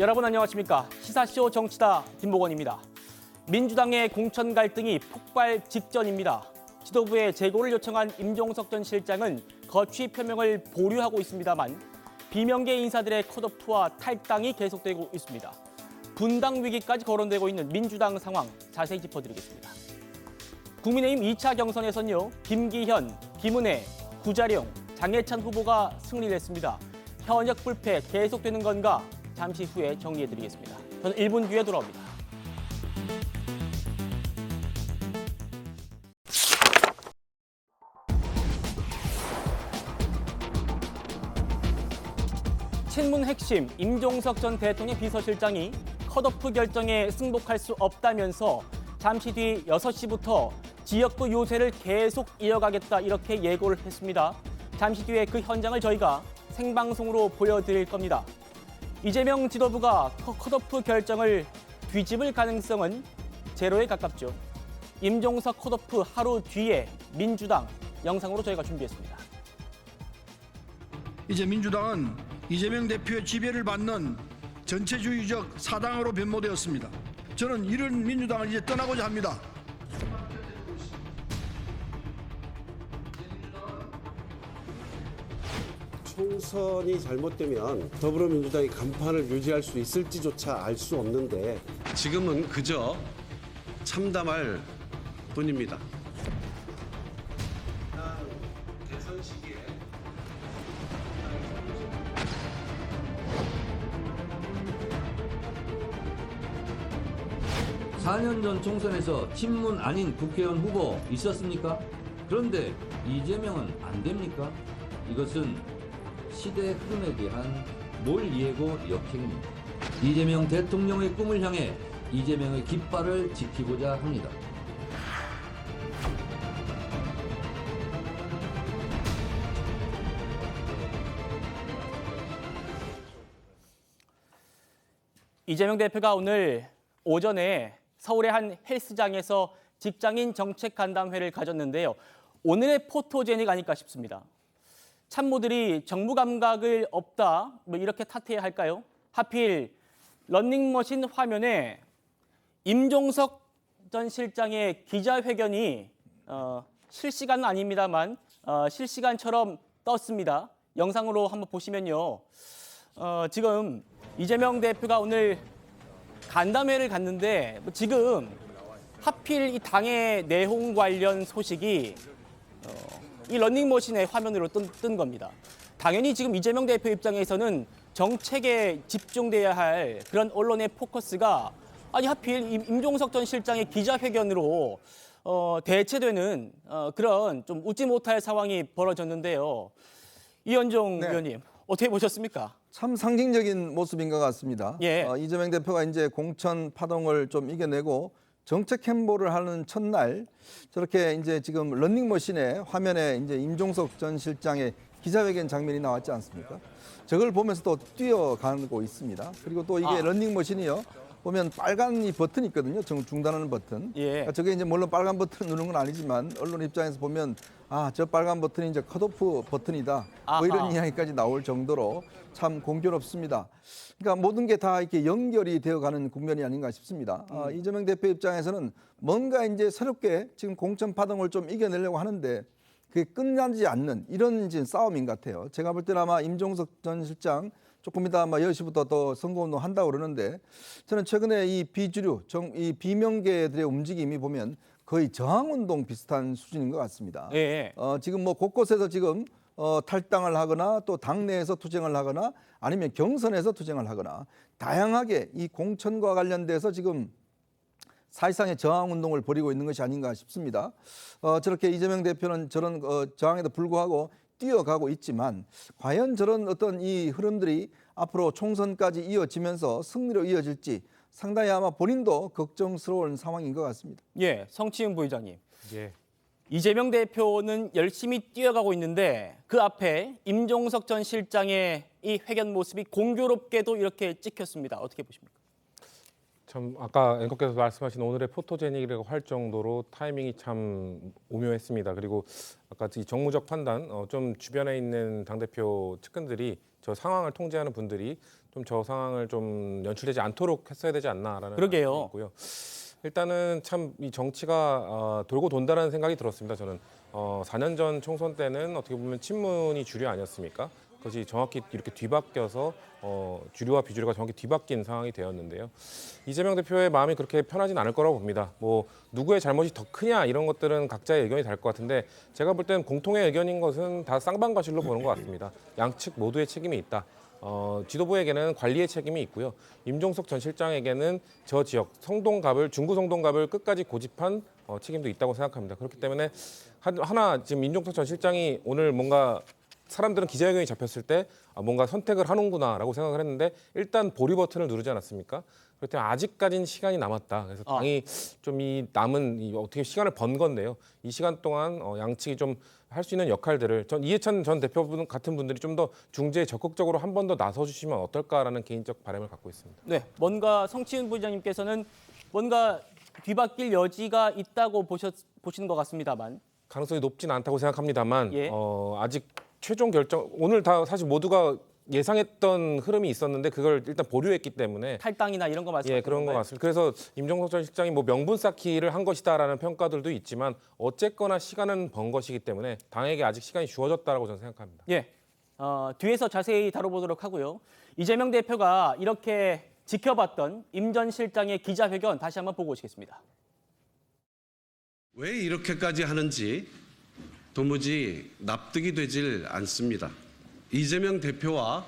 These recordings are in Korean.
여러분 안녕하십니까? 시사쇼 정치다 김보건입니다. 민주당의 공천 갈등이 폭발 직전입니다. 지도부의 재고를 요청한 임종석 전 실장은 거취 표명을 보류하고 있습니다만 비명계 인사들의 컷오프와 탈당이 계속되고 있습니다. 분당 위기까지 거론되고 있는 민주당 상황 자세히 짚어드리겠습니다. 국민의힘 2차 경선에선요. 김기현, 김은혜, 구자룡, 장해찬 후보가 승리를 했습니다. 현역 불패 계속되는 건가? 잠시 후에 정리해드리겠습니다. 저는 1분 뒤에 돌아옵니다. 친문 핵심 임종석 전 대통령 비서실장이 컷오프 결정에 승복할 수 없다면서 잠시 뒤 6시부터 지역구 요새를 계속 이어가겠다 이렇게 예고를 했습니다. 잠시 뒤에 그 현장을 저희가 생방송으로 보여드릴 겁니다. 이재명 지도부가 컷오프 결정을 뒤집을 가능성은 제로에 가깝죠. 임종석 컷오프 하루 뒤에 민주당 영상으로 저희가 준비했습니다. 이제 민주당은 이재명 대표의 지배를 받는 전체주의적 사당으로 변모되었습니다. 저는 이런 민주당을 이제 떠나고자 합니다. 총선이 잘못되면 더불어민주당이 간판을 유지할 수 있을지조차 알 수 없는데 지금은 그저 참담할 뿐입니다. 대선 시기에 4년 전 총선에서 친문 아닌 국회의원 후보 있었습니까? 그런데 이재명은 안 됩니까? 이것은 시대 흐름에 대한 몰예고 역행입니다. 이재명 대통령의 꿈을 향해 이재명의 깃발을 지키고자 합니다. 이재명 대표가 오늘 오전에 서울의 한 헬스장에서 직장인 정책 간담회를 가졌는데요. 오늘의 포토제닉 아닐까 싶습니다. 참모들이 정부 감각을 없다 뭐 이렇게 탓해야 할까요? 하필 런닝머신 화면에 임종석 전 실장의 기자회견이 실시간은 아닙니다만 실시간처럼 떴습니다. 영상으로 한번 보시면요. 지금 이재명 대표가 오늘 간담회를 갔는데 지금 하필 이 당의 내홍 관련 소식이 이 런닝머신의 화면으로 뜬 겁니다. 당연히 지금 이재명 대표 입장에서는 정책에 집중돼야 할 그런 언론의 포커스가 아니 하필 임종석 전 실장의 기자회견으로 대체되는 그런 좀 웃지 못할 상황이 벌어졌는데요. 이현종 의원님 어떻게 보셨습니까? 참 상징적인 모습인 것 같습니다. 예. 이재명 대표가 이제 공천 파동을 좀 이겨내고 정책 행보를 하는 첫날 저렇게 이제 지금 런닝머신에 화면에 이제 임종석 전 실장의 기자회견 장면이 나왔지 않습니까? 저걸 보면서 또 뛰어가고 있습니다. 그리고 또 이게 런닝머신이요. 보면 빨간 이 버튼이 있거든요. 중단하는 버튼. 예. 그러니까 저게 이제 물론 빨간 버튼 누르는 건 아니지만 언론 입장에서 보면 저 빨간 버튼이 이제 컷오프 버튼이다. 뭐 이런 이야기까지 나올 정도로 참 공교롭습니다. 그러니까 모든 게 다 이렇게 연결이 되어가는 국면이 아닌가 싶습니다. 이재명 대표 입장에서는 뭔가 이제 새롭게 지금 공천 파동을 좀 이겨내려고 하는데 그게 끝나지 않는 이런 지금 싸움인 것 같아요. 제가 볼 때는 아마 임종석 전 실장 조금 이따 아마 10시부터 더 선거운동 한다고 그러는데 저는 최근에 이 비주류, 이 비명계들의 움직임이 보면 거의 저항운동 비슷한 수준인 것 같습니다. 예. 지금 뭐 곳곳에서 지금 탈당을 하거나 또 당내에서 투쟁을 하거나 아니면 경선에서 투쟁을 하거나 다양하게 이 공천과 관련돼서 지금 사실상의 저항운동을 벌이고 있는 것이 아닌가 싶습니다. 저렇게 이재명 대표는 저런 저항에도 불구하고 뛰어가고 있지만 과연 저런 어떤 이 흐름들이 앞으로 총선까지 이어지면서 승리로 이어질지 상당히 아마 본인도 걱정스러운 상황인 것 같습니다. 예, 성치윤 부의장님. 예. 이재명 대표는 열심히 뛰어가고 있는데 그 앞에 임종석 전 실장의 이 회견 모습이 공교롭게도 이렇게 찍혔습니다. 어떻게 보십니까? 참 아까 앵커께서 말씀하신 오늘의 포토제닉이라고 할 정도로 타이밍이 참 오묘했습니다. 그리고 아까 이 정무적 판단, 좀 주변에 있는 당대표 측근들이 저 상황을 통제하는 분들이 좀 저 상황을 좀 연출되지 않도록 했어야 되지 않나라는 그러게요. 생각이 있고요. 일단은 참 이 정치가 돌고 돈다는 생각이 들었습니다. 저는 4년 전 총선 때는 어떻게 보면 친문이 주류 아니었습니까? 그것이 정확히 이렇게 뒤바뀌어서 주류와 비주류가 정확히 뒤바뀐 상황이 되었는데요. 이재명 대표의 마음이 그렇게 편하진 않을 거라고 봅니다. 뭐 누구의 잘못이 더 크냐 이런 것들은 각자의 의견이 다를 것 같은데 제가 볼 때는 공통의 의견인 것은 다 쌍방과실로 보는 것 같습니다. 양측 모두의 책임이 있다. 지도부에게는 관리의 책임이 있고요. 임종석 전 실장에게는 저 지역 중구 성동갑을 끝까지 고집한 책임도 있다고 생각합니다. 그렇기 때문에 하나 지금 임종석 전 실장이 오늘 뭔가 사람들은 기자회견이 잡혔을 때 뭔가 선택을 하는구나라고 생각을 했는데 일단 보류 버튼을 누르지 않았습니까? 그렇기 때문에 아직까지는 시간이 남았다. 그래서 당이 좀 이 남은 어떻게 시간을 번 건데요. 이 시간 동안 양측이 좀 할 수 있는 역할들을 전 이해찬 전 대표분 같은 분들이 좀 더 중재에 적극적으로 한 번 더 나서 주시면 어떨까라는 개인적 바람을 갖고 있습니다. 네, 뭔가 성치훈 부의장님께서는 뭔가 뒤바뀔 여지가 있다고 보시는 것 같습니다만. 가능성이 높진 않다고 생각합니다만 예. 아직 최종 결정 오늘 다 사실 모두가 예상했던 흐름이 있었는데 그걸 일단 보류했기 때문에 탈당이나 이런 거 말씀하시는 예, 그런 것 건가요? 같습니다. 그래서 임종석 전 실장이 뭐 명분 쌓기를 한 것이다라는 평가들도 있지만 어쨌거나 시간은 번 것이기 때문에 당에게 아직 시간이 주어졌다라고 저는 생각합니다. 예, 뒤에서 자세히 다뤄보도록 하고요. 이재명 대표가 이렇게 지켜봤던 임 전 실장의 기자회견 다시 한번 보고 오시겠습니다. 왜 이렇게까지 하는지 도무지 납득이 되질 않습니다. 이재명 대표와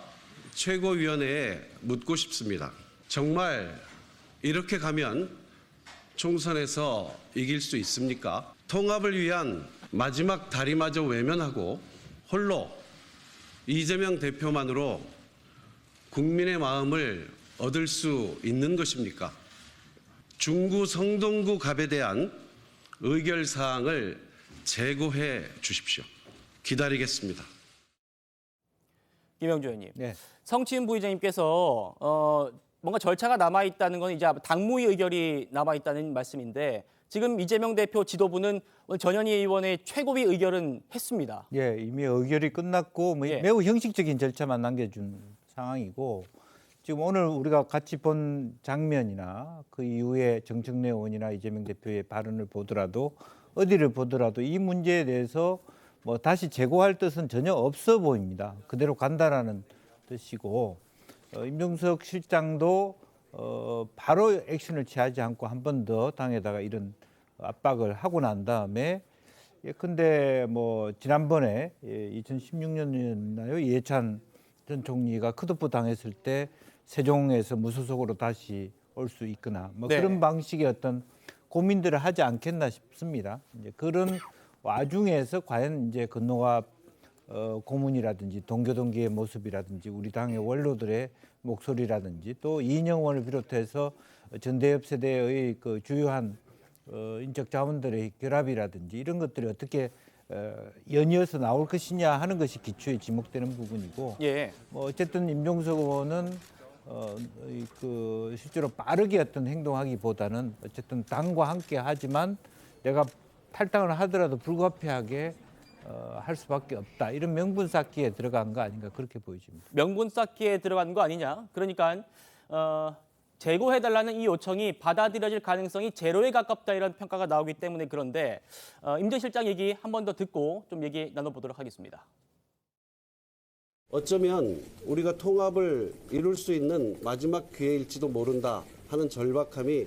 최고위원회에 묻고 싶습니다. 정말 이렇게 가면 총선에서 이길 수 있습니까? 통합을 위한 마지막 다리마저 외면하고 홀로 이재명 대표만으로 국민의 마음을 얻을 수 있는 것입니까? 중구 성동구 갑에 대한 의결사항을 제고해 주십시오. 기다리겠습니다. 김영주 의원님, 네. 성치훈 부의장님께서 뭔가 절차가 남아 있다는 건 이제 당무위 의결이 남아 있다는 말씀인데 지금 이재명 대표 지도부는 오늘 전현희 의원의 최고위 의결은 했습니다. 예, 이미 의결이 끝났고 예. 매우 형식적인 절차만 남겨준 상황이고 지금 오늘 우리가 같이 본 장면이나 그 이후에 정청래 의원이나 이재명 대표의 발언을 보더라도 어디를 보더라도 이 문제에 대해서 뭐 다시 재고할 뜻은 전혀 없어 보입니다. 그대로 간다라는 뜻이고 임종석 실장도 바로 액션을 취하지 않고 한 번 더 당에다가 이런 압박을 하고 난 다음에 예컨대 뭐 지난번에 2016년이었나요? 이해찬 전 총리가 컷오프 당했을 때 세종에서 무소속으로 다시 올 수 있거나 뭐 네. 그런 방식의 어떤 고민들을 하지 않겠나 싶습니다. 이제 그런 와중에서 과연 이제 건노갑 고문이라든지 동교동기의 모습이라든지 우리 당의 원로들의 목소리라든지 또 이인영 의원을 비롯해서 전대협 세대의 그 주요한 인적 자원들의 결합이라든지 이런 것들이 어떻게 연이어서 나올 것이냐 하는 것이 기초에 지목되는 부분이고 예, 뭐 어쨌든 임종석 의원은 실제로 빠르게 어떤 행동하기보다는 어쨌든 당과 함께 하지만 내가 탈당을 하더라도 불가피하게 할 수밖에 없다. 이런 명분 쌓기에 들어간 거 아닌가 그렇게 보여집니다. 명분 쌓기에 들어간 거 아니냐. 그러니까 재고해달라는 이 요청이 받아들여질 가능성이 제로에 가깝다 이런 평가가 나오기 때문에 그런데 임 전 실장 얘기 한 번 더 듣고 좀 얘기 나눠보도록 하겠습니다. 어쩌면 우리가 통합을 이룰 수 있는 마지막 기회일지도 모른다 하는 절박함이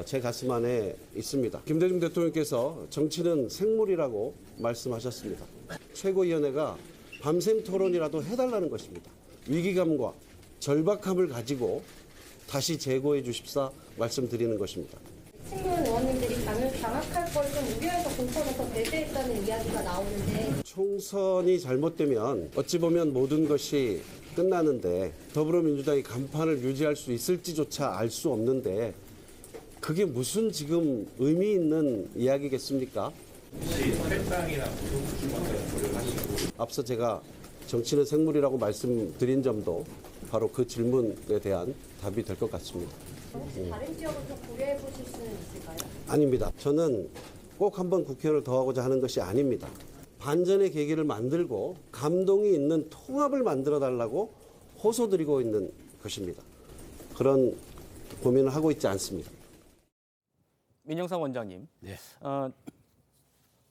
제 가슴 안에 있습니다. 김대중 대통령께서 정치는 생물이라고 말씀하셨습니다. 최고위원회가 밤샘 토론이라도 해달라는 것입니다. 위기감과 절박함을 가지고 다시 재고해 주십사 말씀드리는 것입니다. 친문 의원님들이 장악할 걸 좀 우려해서 공천에서 배제했다는 이야기가 나오는데 총선이 잘못되면 어찌 보면 모든 것이 끝나는데 더불어민주당이 간판을 유지할 수 있을지조차 알 수 없는데 그게 무슨 지금 의미 있는 이야기겠습니까? 앞서 제가 정치는 생물이라고 말씀드린 점도 바로 그 질문에 대한 답이 될 것 같습니다. 혹시 다른 지역을 좀 고려해 보실 수는 있을까요? 아닙니다. 저는 꼭 한번 국회의원을 더 하고자 하는 것이 아닙니다. 반전의 계기를 만들고 감동이 있는 통합을 만들어 달라고 호소드리고 있는 것입니다. 그런 고민을 하고 있지 않습니다. 민영상 원장님, 네.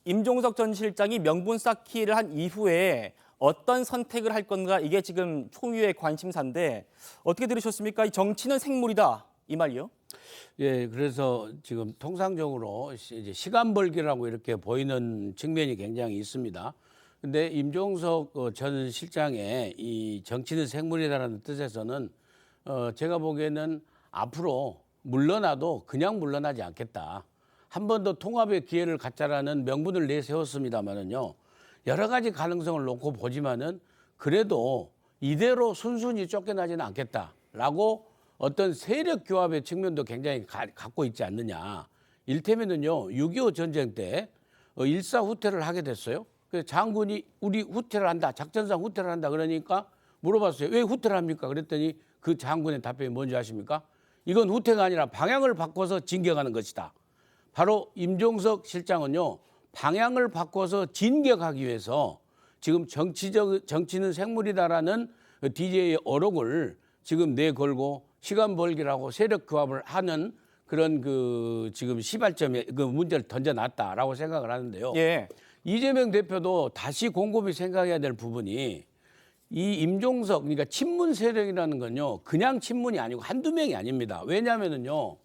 임종석 전 실장이 명분 쌓기를 한 이후에 어떤 선택을 할 건가 이게 지금 초유의 관심사인데 어떻게 들으셨습니까? 이 정치는 생물이다 이 말이요? 예, 그래서 지금 통상적으로 이제 시간 벌기라고 이렇게 보이는 측면이 굉장히 있습니다. 근데 임종석 전 실장의 이 정치는 생물이다라는 뜻에서는 제가 보기에는 앞으로 물러나도 그냥 물러나지 않겠다. 한 번 더 통합의 기회를 갖자라는 명분을 내세웠습니다마는요. 여러 가지 가능성을 놓고 보지만은 그래도 이대로 순순히 쫓겨나지는 않겠다라고 어떤 세력 교합의 측면도 굉장히 갖고 있지 않느냐. 일테면은요, 6.25 전쟁 때 일사후퇴를 하게 됐어요. 그래서 장군이 우리 후퇴를 한다, 작전상 후퇴를 한다 그러니까 물어봤어요. 왜 후퇴를 합니까? 그랬더니 그 장군의 답변이 뭔지 아십니까? 이건 후퇴가 아니라 방향을 바꿔서 진격하는 것이다. 바로 임종석 실장은요, 방향을 바꿔서 진격하기 위해서 지금 정치는 생물이다라는 DJ의 어록을 지금 내걸고 시간 벌기라고 세력 규합을 하는 그런 그 지금 시발점에 그 문제를 던져놨다라고 생각을 하는데요. 예. 이재명 대표도 다시 곰곰이 생각해야 될 부분이 이 임종석, 그러니까 친문 세력이라는 건요, 그냥 친문이 아니고 한두 명이 아닙니다. 왜냐하면은요,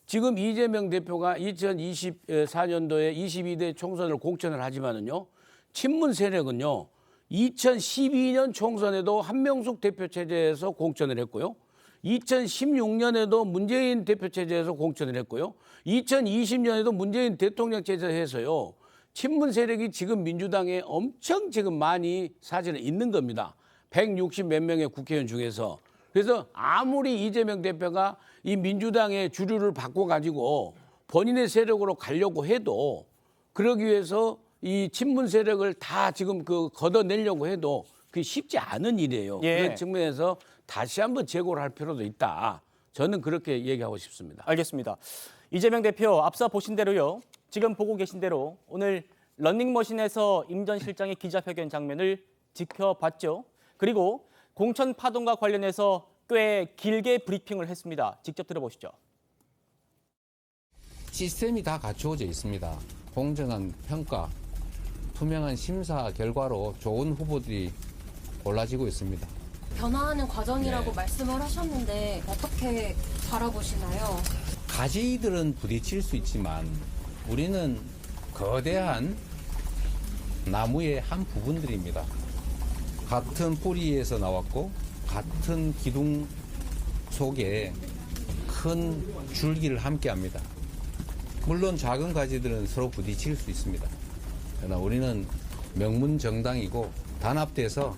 지금 이재명 대표가 2024년도에 22대 총선을 공천을 하지만은요, 친문 세력은요, 2012년 총선에도 한명숙 대표 체제에서 공천을 했고요. 2016년에도 문재인 대표 체제에서 공천을 했고요. 2020년에도 문재인 대통령 체제에서요. 친문 세력이 지금 민주당에 엄청 지금 많이 사실은 있는 겁니다. 160 몇 명의 국회의원 중에서. 그래서 아무리 이재명 대표가 이 민주당의 주류를 바꿔가지고 본인의 세력으로 가려고 해도 그러기 위해서 이 친문 세력을 다 지금 걷어내려고 해도 그게 쉽지 않은 일이에요. 예. 그런 측면에서 다시 한번 재고를 할 필요도 있다. 저는 그렇게 얘기하고 싶습니다. 알겠습니다. 이재명 대표 앞서 보신 대로요. 지금 보고 계신 대로 오늘 런닝머신에서 임 전 실장의 기자회견 장면을 지켜봤죠. 그리고 공천 파동과 관련해서 꽤 길게 브리핑을 했습니다. 직접 들어보시죠. 시스템이 다 갖추어져 있습니다. 공정한 평가, 투명한 심사 결과로 좋은 후보들이 골라지고 있습니다. 변화하는 과정이라고 네. 말씀을 하셨는데 어떻게 바라보시나요? 가지들은 부딪힐 수 있지만 우리는 거대한 나무의 한 부분들입니다. 같은 뿌리에서 나왔고 같은 기둥 속에 큰 줄기를 함께합니다. 물론 작은 가지들은 서로 부딪힐 수 있습니다. 그러나 우리는 명문정당이고 단합돼서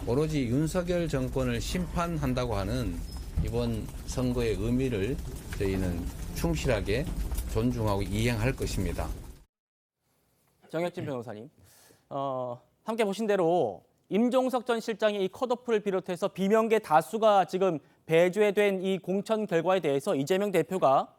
오로지 윤석열 정권을 심판한다고 하는 이번 선거의 의미를 저희는 충실하게 존중하고 이행할 것입니다. 정혁진 변호사님, 함께 보신 대로 임종석 전 실장의 이 컷오프를 비롯해서 비명계 다수가 지금 배제된 이 공천 결과에 대해서 이재명 대표가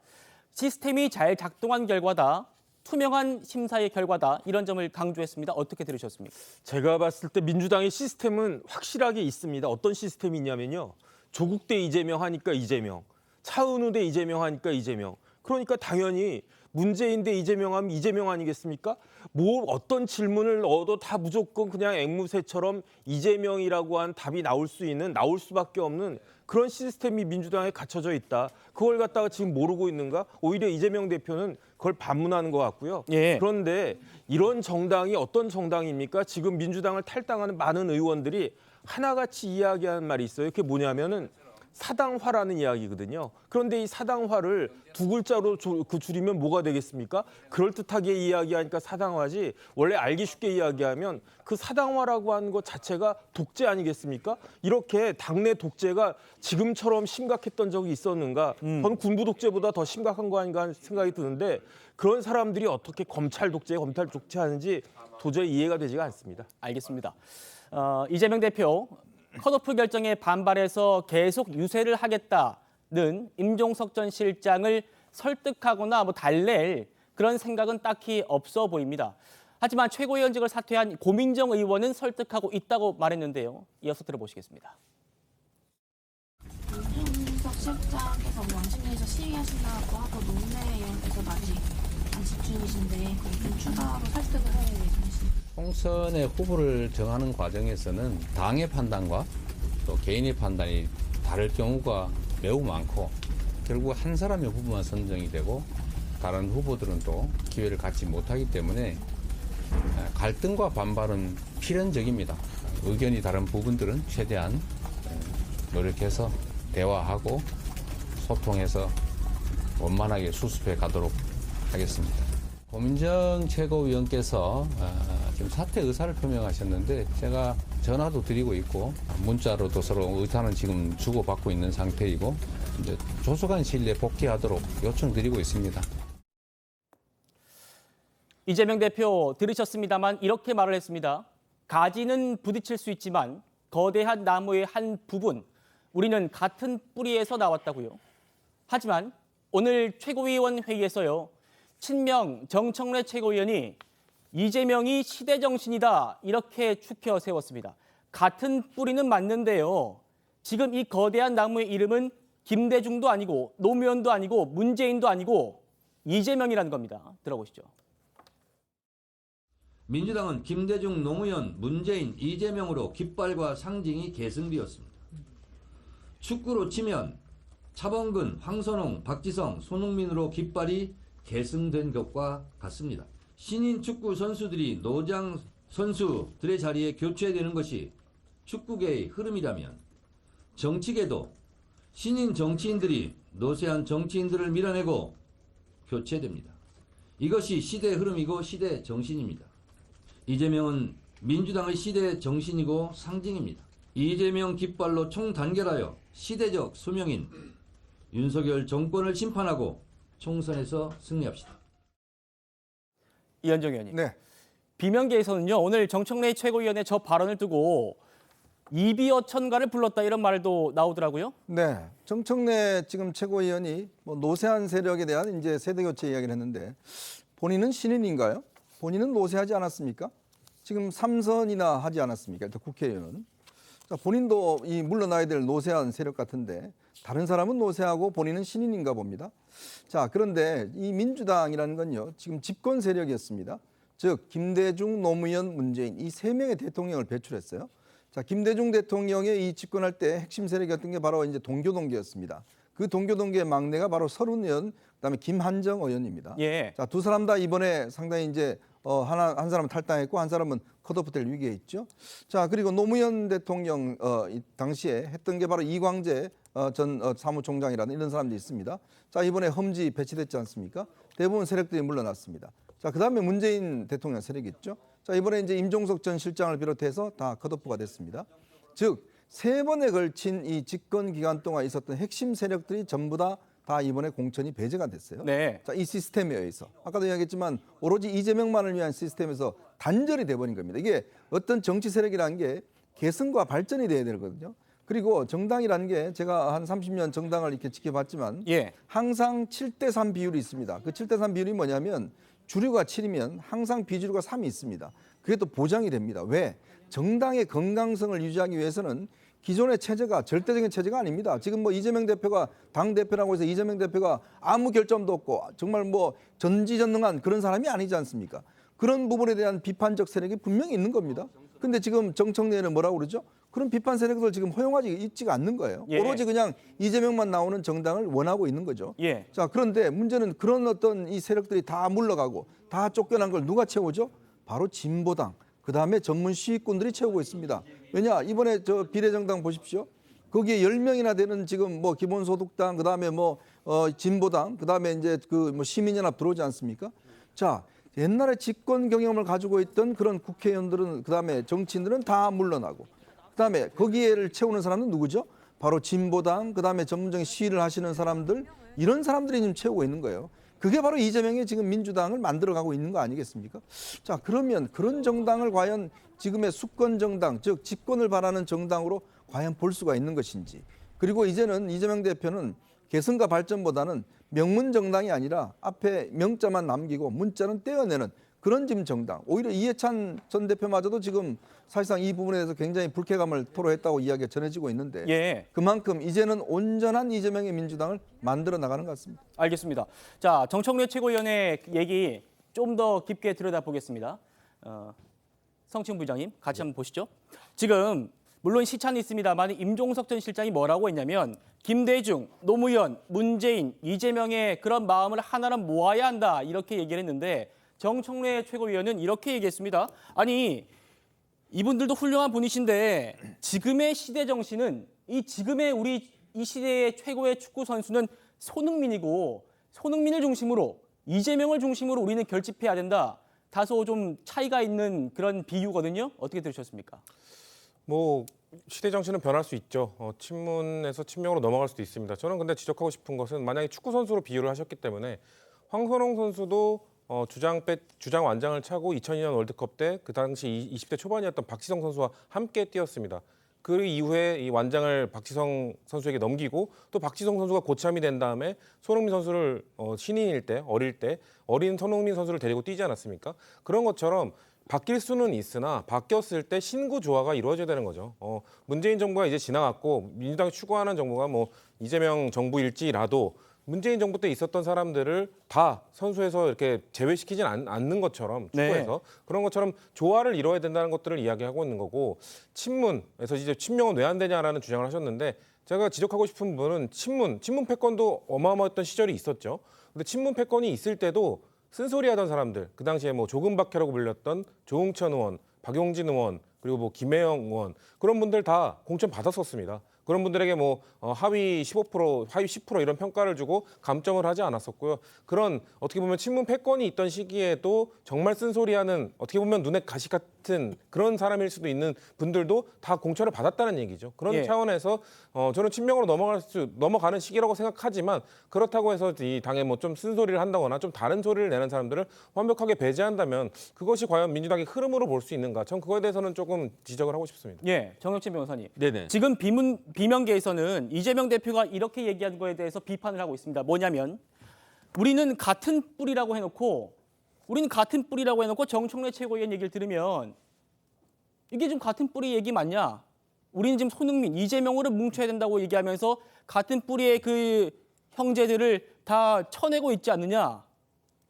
시스템이 잘 작동한 결과다, 투명한 심사의 결과다 이런 점을 강조했습니다. 어떻게 들으셨습니까? 제가 봤을 때 민주당의 시스템은 확실하게 있습니다. 어떤 시스템이 있냐면요. 조국 대 이재명 하니까 이재명, 차은우 대 이재명 하니까 이재명. 그러니까 당연히 문재인 대 이재명 하면 이재명 아니겠습니까? 뭐 어떤 질문을 넣어도 다 무조건 그냥 앵무새처럼 이재명이라고 한 답이 나올 수밖에 없는 그런 시스템이 민주당에 갖춰져 있다. 그걸 갖다가 지금 모르고 있는가? 오히려 이재명 대표는 그걸 반문하는 것 같고요. 예. 그런데 이런 정당이 어떤 정당입니까? 지금 민주당을 탈당하는 많은 의원들이 하나같이 이야기하는 말이 있어요. 그게 뭐냐면은 사당화라는 이야기거든요. 그런데 이 사당화를 두 글자로 줄이면 뭐가 되겠습니까? 그럴듯하게 이야기하니까 사당화지 원래 알기 쉽게 이야기하면 그 사당화라고 하는 것 자체가 독재 아니겠습니까? 이렇게 당내 독재가 지금처럼 심각했던 적이 있었는가? 그건 군부 독재보다 더 심각한 거 아닌가 하는 생각이 드는데 그런 사람들이 어떻게 검찰 독재하는지 도저히 이해가 되지가 않습니다. 알겠습니다. 이재명 대표 컷오프 결정에 반발해서 계속 유세를 하겠다 임종석 전 실장을 설득하거나 달랠 그런 생각은 딱히 없어 보입니다. 하지만 최고위원직을 사퇴한 고민정 의원은 설득하고 있다고 말했는데요. 이어서 들어보시겠습니다. 임종석 실장께서 왕십리에서 시위하신다고 하고 노무현 의원께서도 아직 안식 중이신데 좀 추가로 설득을 할 예정이십니까? 총선의 후보를 정하는 과정에서는 당의 판단과 또 개인의 판단이 다를 경우가 매우 많고 결국 한 사람의 후보만 선정이 되고 다른 후보들은 또 기회를 갖지 못하기 때문에 갈등과 반발은 필연적입니다. 의견이 다른 부분들은 최대한 노력해서 대화하고 소통해서 원만하게 수습해 가도록 하겠습니다. 고민정 최고위원께서 지금 사퇴 의사를 표명하셨는데 제가 전화도 드리고 있고 문자로도 서로 의사는 지금 주고받고 있는 상태이고 이제 조속한 시일 내에 복귀하도록 요청드리고 있습니다. 이재명 대표 들으셨습니다만 이렇게 말을 했습니다. 가지는 부딪힐 수 있지만 거대한 나무의 한 부분, 우리는 같은 뿌리에서 나왔다고요. 하지만 오늘 최고위원 회의에서요. 친명 정청래 최고위원이 이재명이 시대정신이다 이렇게 추켜 세웠습니다. 같은 뿌리는 맞는데요. 지금 이 거대한 나무의 이름은 김대중도 아니고 노무현도 아니고 문재인도 아니고 이재명이라는 겁니다. 들어보시죠. 민주당은 김대중, 노무현, 문재인, 이재명으로 깃발과 상징이 계승되었습니다. 축구로 치면 차범근, 황선홍, 박지성, 손흥민으로 깃발이 계승된 것과 같습니다. 신인 축구 선수들이 노장 선수들의 자리에 교체되는 것이 축구계의 흐름이라면 정치계도 신인 정치인들이 노쇠한 정치인들을 밀어내고 교체됩니다. 이것이 시대의 흐름이고 시대의 정신입니다. 이재명은 민주당의 시대의 정신이고 상징입니다. 이재명 깃발로 총단결하여 시대적 소명인 윤석열 정권을 심판하고 총선에서 승리합시다. 이현정 의원님. 네. 비명계에서는요. 오늘 정청래 최고위원의 저 발언을 두고 이비어천가를 불렀다 이런 말도 나오더라고요. 네, 정청래 지금 최고위원이 노쇠한 세력에 대한 이제 세대 교체 이야기를 했는데 본인은 신인인가요? 본인은 노쇠하지 않았습니까? 지금 3선이나 하지 않았습니까? 일단 국회의원은. 자, 본인도 이 물러나야 될 노쇠한 세력 같은데 다른 사람은 노쇠하고 본인은 신인인가 봅니다. 자, 그런데 이 민주당이라는 건요. 지금 집권 세력이었습니다. 즉 김대중, 노무현, 문재인 이 세 명의 대통령을 배출했어요. 자, 김대중 대통령의 이 집권할 때 핵심 세력이었던 게 바로 이제 동교동계였습니다. 그 동교동계의 막내가 바로 서른 의원, 그다음에 김한정 의원입니다. 예. 자, 두 사람 다 이번에 상당히 이제 한 사람은 탈당했고 한 사람은 컷오프될 위기에 있죠. 자, 그리고 노무현 대통령 이 당시에 했던 게 바로 이광재 전 사무총장이라는 이런 사람들이 있습니다. 자, 이번에 험지 배치됐지 않습니까? 대부분 세력들이 물러났습니다. 자, 그다음에 문재인 대통령 세력이 있죠. 자, 이번에 이제 임종석 전 실장을 비롯해서 다 컷오프가 됐습니다. 즉, 세 번에 걸친 이 집권 기간 동안 있었던 핵심 세력들이 전부 다 이번에 공천이 배제가 됐어요. 네. 자, 이 시스템에 의해서 아까도 이야기했지만 오로지 이재명만을 위한 시스템에서 단절이 돼버린 겁니다. 이게 어떤 정치 세력이라는 게 개선과 발전이 돼야 되거든요. 그리고 정당이라는 게 제가 한 30년 정당을 이렇게 지켜봤지만 예. 항상 7대3 비율이 있습니다. 그 7대3 비율이 뭐냐면 주류가 7이면 항상 비주류가 3이 있습니다. 그게 또 보장이 됩니다. 왜? 정당의 건강성을 유지하기 위해서는 기존의 체제가 절대적인 체제가 아닙니다. 지금 뭐 이재명 대표가 당대표라고 해서 이재명 대표가 아무 결점도 없고 정말 뭐 전지전능한 그런 사람이 아니지 않습니까? 그런 부분에 대한 비판적 세력이 분명히 있는 겁니다. 근데 지금 정청래는 뭐라고 그러죠? 그런 비판 세력들 지금 허용하지 있지가 않는 거예요. 예. 오로지 그냥 이재명만 나오는 정당을 원하고 있는 거죠. 예. 자, 그런데 문제는 그런 어떤 이 세력들이 다 물러가고 다 쫓겨난 걸 누가 채우죠? 바로 진보당. 그다음에 전문 시위꾼들이 채우고 있습니다. 왜냐? 이번에 저 비례정당 보십시오. 거기에 10명이나 되는 지금 뭐 기본소득당, 그다음에 뭐 진보당, 그다음에 이제 그 뭐 시민연합 들어오지 않습니까? 자, 옛날에 집권 경험을 가지고 있던 그런 국회의원들은 그다음에 정치인들은 다 물러나고 그다음에 거기에를 채우는 사람은 누구죠? 바로 진보당, 그다음에 전문적인 시위를 하시는 사람들, 이런 사람들이 지금 채우고 있는 거예요. 그게 바로 이재명이 지금 민주당을 만들어가고 있는 거 아니겠습니까? 자, 그러면 그런 정당을 과연 지금의 수권 정당, 즉 집권을 바라는 정당으로 과연 볼 수가 있는 것인지. 그리고 이제는 이재명 대표는 개선과 발전보다는 명문 정당이 아니라 앞에 명자만 남기고 문자는 떼어내는 그런 지금 정당. 오히려 이해찬 전 대표마저도 지금 사실상 이 부분에 대해서 굉장히 불쾌감을 토로했다고 이야기가 전해지고 있는데 예. 그만큼 이제는 온전한 이재명의 민주당을 만들어 나가는 것 같습니다. 알겠습니다. 자, 정청래 최고위원의 얘기 좀 더 깊게 들여다보겠습니다. 성층 부장님 같이 한번 보시죠. 지금 물론 시차는 있습니다만 임종석 전 실장이 뭐라고 했냐면 김대중, 노무현, 문재인, 이재명의 그런 마음을 하나로 모아야 한다 이렇게 얘기를 했는데 정청래 최고위원은 이렇게 얘기했습니다. 아니 이분들도 훌륭한 분이신데 지금의 시대 정신은 지금의 우리 이 시대의 최고의 축구 선수는 손흥민이고 손흥민을 중심으로 이재명을 중심으로 우리는 결집해야 된다. 다소 좀 차이가 있는 그런 비유거든요. 어떻게 들으셨습니까? 뭐 시대 정신은 변할 수 있죠. 친문에서 친명으로 넘어갈 수도 있습니다. 저는 근데 지적하고 싶은 것은 만약에 축구 선수로 비유를 하셨기 때문에 황선홍 선수도 주장 완장을 차고 2002년 월드컵 때 그 당시 20대 초반이었던 박지성 선수와 함께 뛰었습니다. 그 이후에 이 완장을 박지성 선수에게 넘기고 또 박지성 선수가 고참이 된 다음에 손흥민 선수를 신인일 때 어린 손흥민 선수를 데리고 뛰지 않았습니까? 그런 것처럼 바뀔 수는 있으나 바뀌었을 때 신구 조화가 이루어져야 되는 거죠. 문재인 정부가 이제 지나갔고 민주당이 추구하는 정부가 뭐 이재명 정부일지라도 문재인 정부 때 있었던 사람들을 다 선수에서 이렇게 제외시키진 않는 것처럼 축구에서 그런 것처럼 조화를 이뤄야 된다는 것들을 이야기하고 있는 거고 친문에서 이제 친명은 왜 안 되냐라는 주장을 하셨는데 제가 지적하고 싶은 부분은 친문 패권도 어마어마했던 시절이 있었죠. 근데 친문 패권이 있을 때도 쓴소리하던 사람들 그 당시에 뭐 조금박해라고 불렸던 조응천 의원, 박용진 의원 그리고 뭐 김혜영 의원 그런 분들 다 공천 받았었습니다. 그런 분들에게 뭐 하위 15%, 하위 10% 이런 평가를 주고 감점을 하지 않았었고요. 그런 어떻게 보면 친문 패권이 있던 시기에도 정말 쓴소리하는 어떻게 보면 눈에 가시 같은 그런 사람일 수도 있는 분들도 다 공천을 받았다는 얘기죠. 그런 차원에서 저는 친명으로 넘어가는 시기라고 생각하지만 그렇다고 해서 이 당에 뭐 좀 쓴소리를 한다거나 좀 다른 소리를 내는 사람들을 완벽하게 배제한다면 그것이 과연 민주당의 흐름으로 볼 수 있는가? 전 그거에 대해서는 조금 지적을 하고 싶습니다. 예, 정혁진 변호사님. 네네. 지금 비명계에서는 이재명 대표가 이렇게 얘기한 거에 대해서 비판을 하고 있습니다. 뭐냐면 우리는 같은 뿌리라고 해놓고 정청래 최고위원 얘기를 들으면 이게 좀 같은 뿌리 얘기 맞냐? 우리는 지금 손흥민, 이재명으로 뭉쳐야 된다고 얘기하면서 같은 뿌리의 그 형제들을 다 쳐내고 있지 않느냐?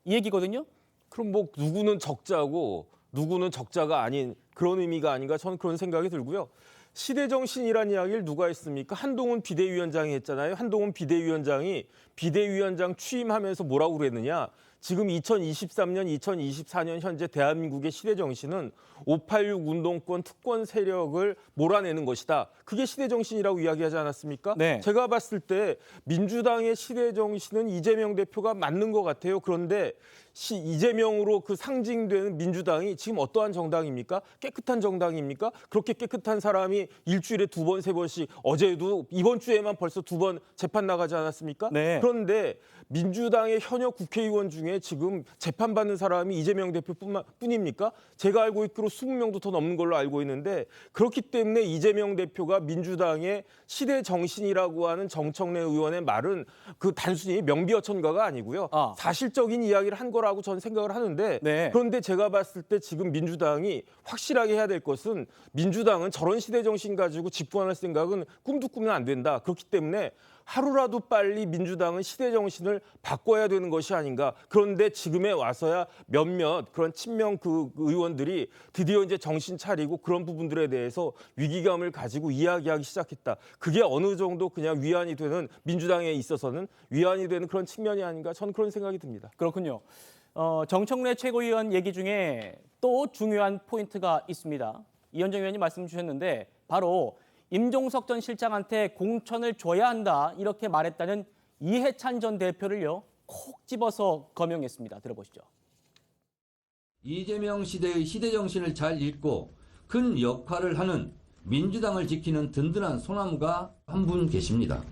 이 얘기거든요. 그럼 뭐 누구는 적자고 누구는 적자가 아닌 그런 의미가 아닌가 저는 그런 생각이 들고요. 시대정신이라는 이야기를 누가 했습니까? 한동훈 비대위원장이 했잖아요. 한동훈 비대위원장이 비대위원장 취임하면서 뭐라고 그랬느냐. 지금 2023년, 2024년 현재 대한민국의 시대정신은 586 운동권 특권 세력을 몰아내는 것이다. 그게 시대정신이라고 이야기하지 않았습니까? 네. 제가 봤을 때 민주당의 시대정신은 이재명 대표가 맞는 것 같아요. 그런데 이재명으로 그 상징되는 민주당이 지금 어떠한 정당입니까? 깨끗한 정당입니까? 그렇게 깨끗한 사람이 일주일에 2번, 3번씩 어제도 이번 주에만 벌써 2번 재판 나가지 않았습니까? 네. 그런데 민주당의 현역 국회의원 중에 지금 재판받는 사람이 이재명 대표뿐입니까? 제가 알고 있기로 20명도 더 넘는 걸로 알고 있는데 그렇기 때문에 이재명 대표가 민주당의 시대 정신이라고 하는 정청래 의원의 말은 그 단순히 명비어천가가 아니고요. 사실적인 이야기를 한 거라고 저는 생각을 하는데 그런데 제가 봤을 때 지금 민주당이 확실하게 해야 될 것은 민주당은 저런 시대 정신 가지고 집권할 생각은 꿈도 꾸면 안 된다. 그렇기 때문에 하루라도 빨리 민주당은 시대 정신을 바꿔야 되는 것이 아닌가. 그런데 지금에 와서야 몇몇 그런 친명 그 의원들이 드디어 이제 정신 차리고 그런 부분들에 대해서 위기감을 가지고 이야기하기 시작했다. 그게 어느 정도 그냥 위안이 되는 민주당에 있어서는 위안이 되는 그런 측면이 아닌가. 저는 그런 생각이 듭니다. 그렇군요. 정청래 최고위원 얘기 중에 또 중요한 포인트가 있습니다. 이현정 의원이 말씀 주셨는데 바로 임종석 전 실장한테 공천을 줘야 한다 이렇게 말했다는 이해찬 전 대표를요 콕 집어서 거명했습니다. 들어보시죠. 이재명 시대의 시대 정신을 잘 읽고 큰 역할을 하는 민주당을 지키는 든든한 소나무가 한 분 계십니다.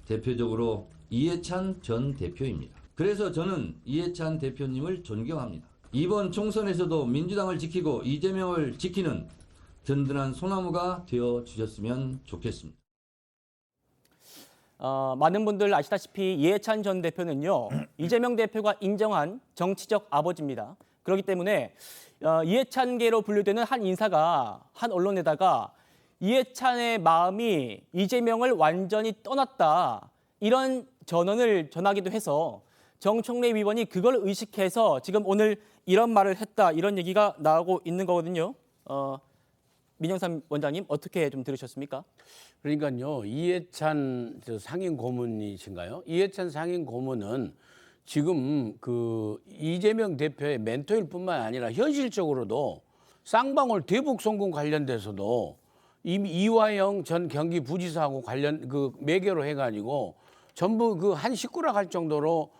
대표적으로 이해찬 전 대표입니다. 그래서 저는 이해찬 대표님을 존경합니다. 이번 총선에서도 민주당을 지키고 이재명을 지키는 든든한 소나무가 되어 주셨으면 좋겠습니다. 많은 분들 아시다시피 이해찬 전 대표는요. 이재명 대표가 인정한 정치적 아버지입니다. 그렇기 때문에 이해찬계로 분류되는 한 인사가 한 언론에다가 이해찬의 마음이 이재명을 완전히 떠났다. 이런 전언을 전하기도 해서 정청래 위원이 그걸 의식해서 지금 오늘 이런 말을 했다. 이런 얘기가 나오고 있는 거거든요. 민영삼 원장님 어떻게 좀 들으셨습니까? 그러니까요, 이해찬 상임 고문이신가요? 이해찬 상임 고문은 지금 그 이재명 대표의 멘토일 뿐만 아니라 현실적으로도 쌍방울 대북 송금 관련돼서도 이미 이화영 전 경기부지사하고 관련 그 매개로 해가지고 전부 그 한 식구라 할 정도로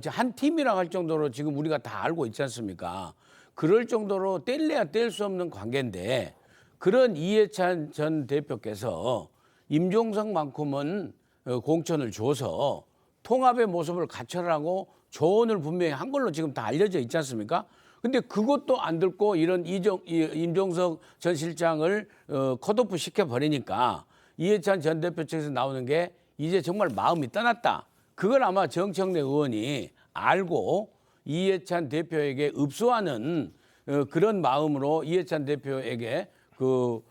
한 팀이라 할 정도로 지금 우리가 다 알고 있지 않습니까? 그럴 정도로 뗄래야 뗄 수 없는 관계인데 그런 이해찬 전 대표께서 임종석만큼은 공천을 줘서 통합의 모습을 갖춰라고 조언을 분명히 한 걸로 지금 다 알려져 있지 않습니까? 근데 그것도 안 듣고 이런 임종석 전 실장을 컷오프 시켜버리니까 이해찬 전 대표 측에서 나오는 게 이제 정말 마음이 떠났다. 그걸 아마 정청래 의원이 알고 이해찬 대표에게 읍소하는 그런 마음으로 이해찬 대표에게 그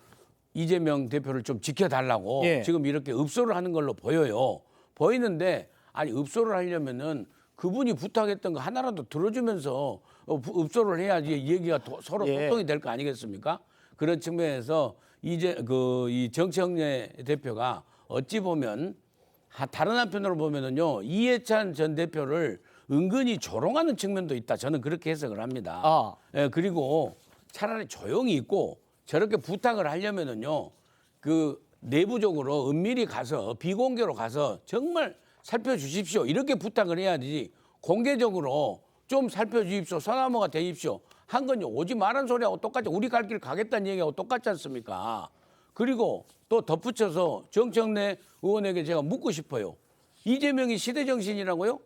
이재명 대표를 좀 지켜달라고 지금 이렇게 읍소를 하는 걸로 보여요. 보이는데 아니 읍소를 하려면은 그분이 부탁했던 거 하나라도 들어주면서 읍소를 해야지 얘기가 서로 소통이 될 거 아니겠습니까? 그런 측면에서 이제 이 정청래 대표가 어찌 보면 다른 한편으로 보면은요 이해찬 전 대표를 은근히 조롱하는 측면도 있다. 저는 그렇게 해석을 합니다. 그리고 차라리 조용히 있고 저렇게 부탁을 하려면은요 그 내부적으로 은밀히 가서 비공개로 가서 정말 살펴주십시오. 이렇게 부탁을 해야지 공개적으로 좀 살펴주십시오. 소나무가 되십시오. 한 건요. 오지 말란 소리하고 똑같이 우리 갈 길 가겠다는 얘기하고 똑같지 않습니까? 그리고 또 덧붙여서 정청래 의원에게 제가 묻고 싶어요. 이재명이 시대정신이라고요?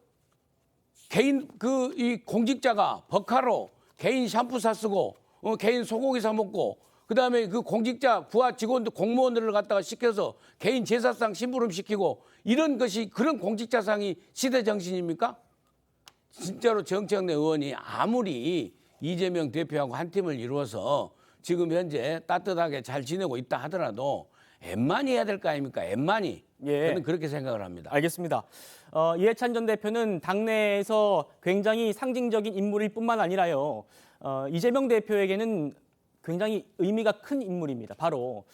개인 이 공직자가 버카로 개인 샴푸 사 쓰고 개인 소고기 사 먹고 그다음에 그 공직자 부하 직원들 공무원들을 갖다가 시켜서 개인 제사상 심부름 시키고 이런 것이 그런 공직자상이 시대 정신입니까? 진짜로 정청래 의원이 아무리 이재명 대표하고 한 팀을 이루어서 지금 현재 따뜻하게 잘 지내고 있다 하더라도 엠만히 해야 될 거 아닙니까? 엠만히. 저는 그렇게 생각을 합니다. 알겠습니다. 이해찬 전 대표는 당내에서 굉장히 상징적인 인물일 뿐만 아니라요. 이재명 대표에게는 굉장히 의미가 큰 인물입니다. 바로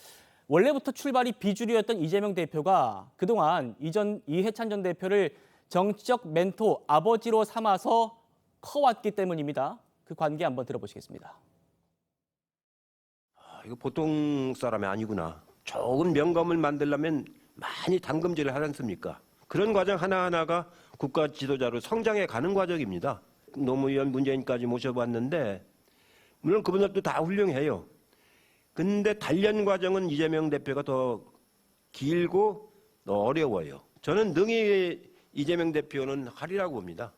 원래부터 출발이 비주류였던 이재명 대표가 그동안 이해찬 전 대표를 정치적 멘토, 아버지로 삼아서 커왔기 때문입니다. 그 관계 한번 들어보시겠습니다. 이거 보통 사람이 아니구나. 좋은 명감을 만들려면 많이 담금질을 하지 않습니까? 그런 과정 하나하나가 국가 지도자로 성장해 가는 과정입니다. 노무현, 문재인까지 모셔봤는데 물론 그분들도 다 훌륭해요. 근데 단련 과정은 이재명 대표가 더 길고 더 어려워요. 저는 능히 이재명 대표는 하리라고 봅니다.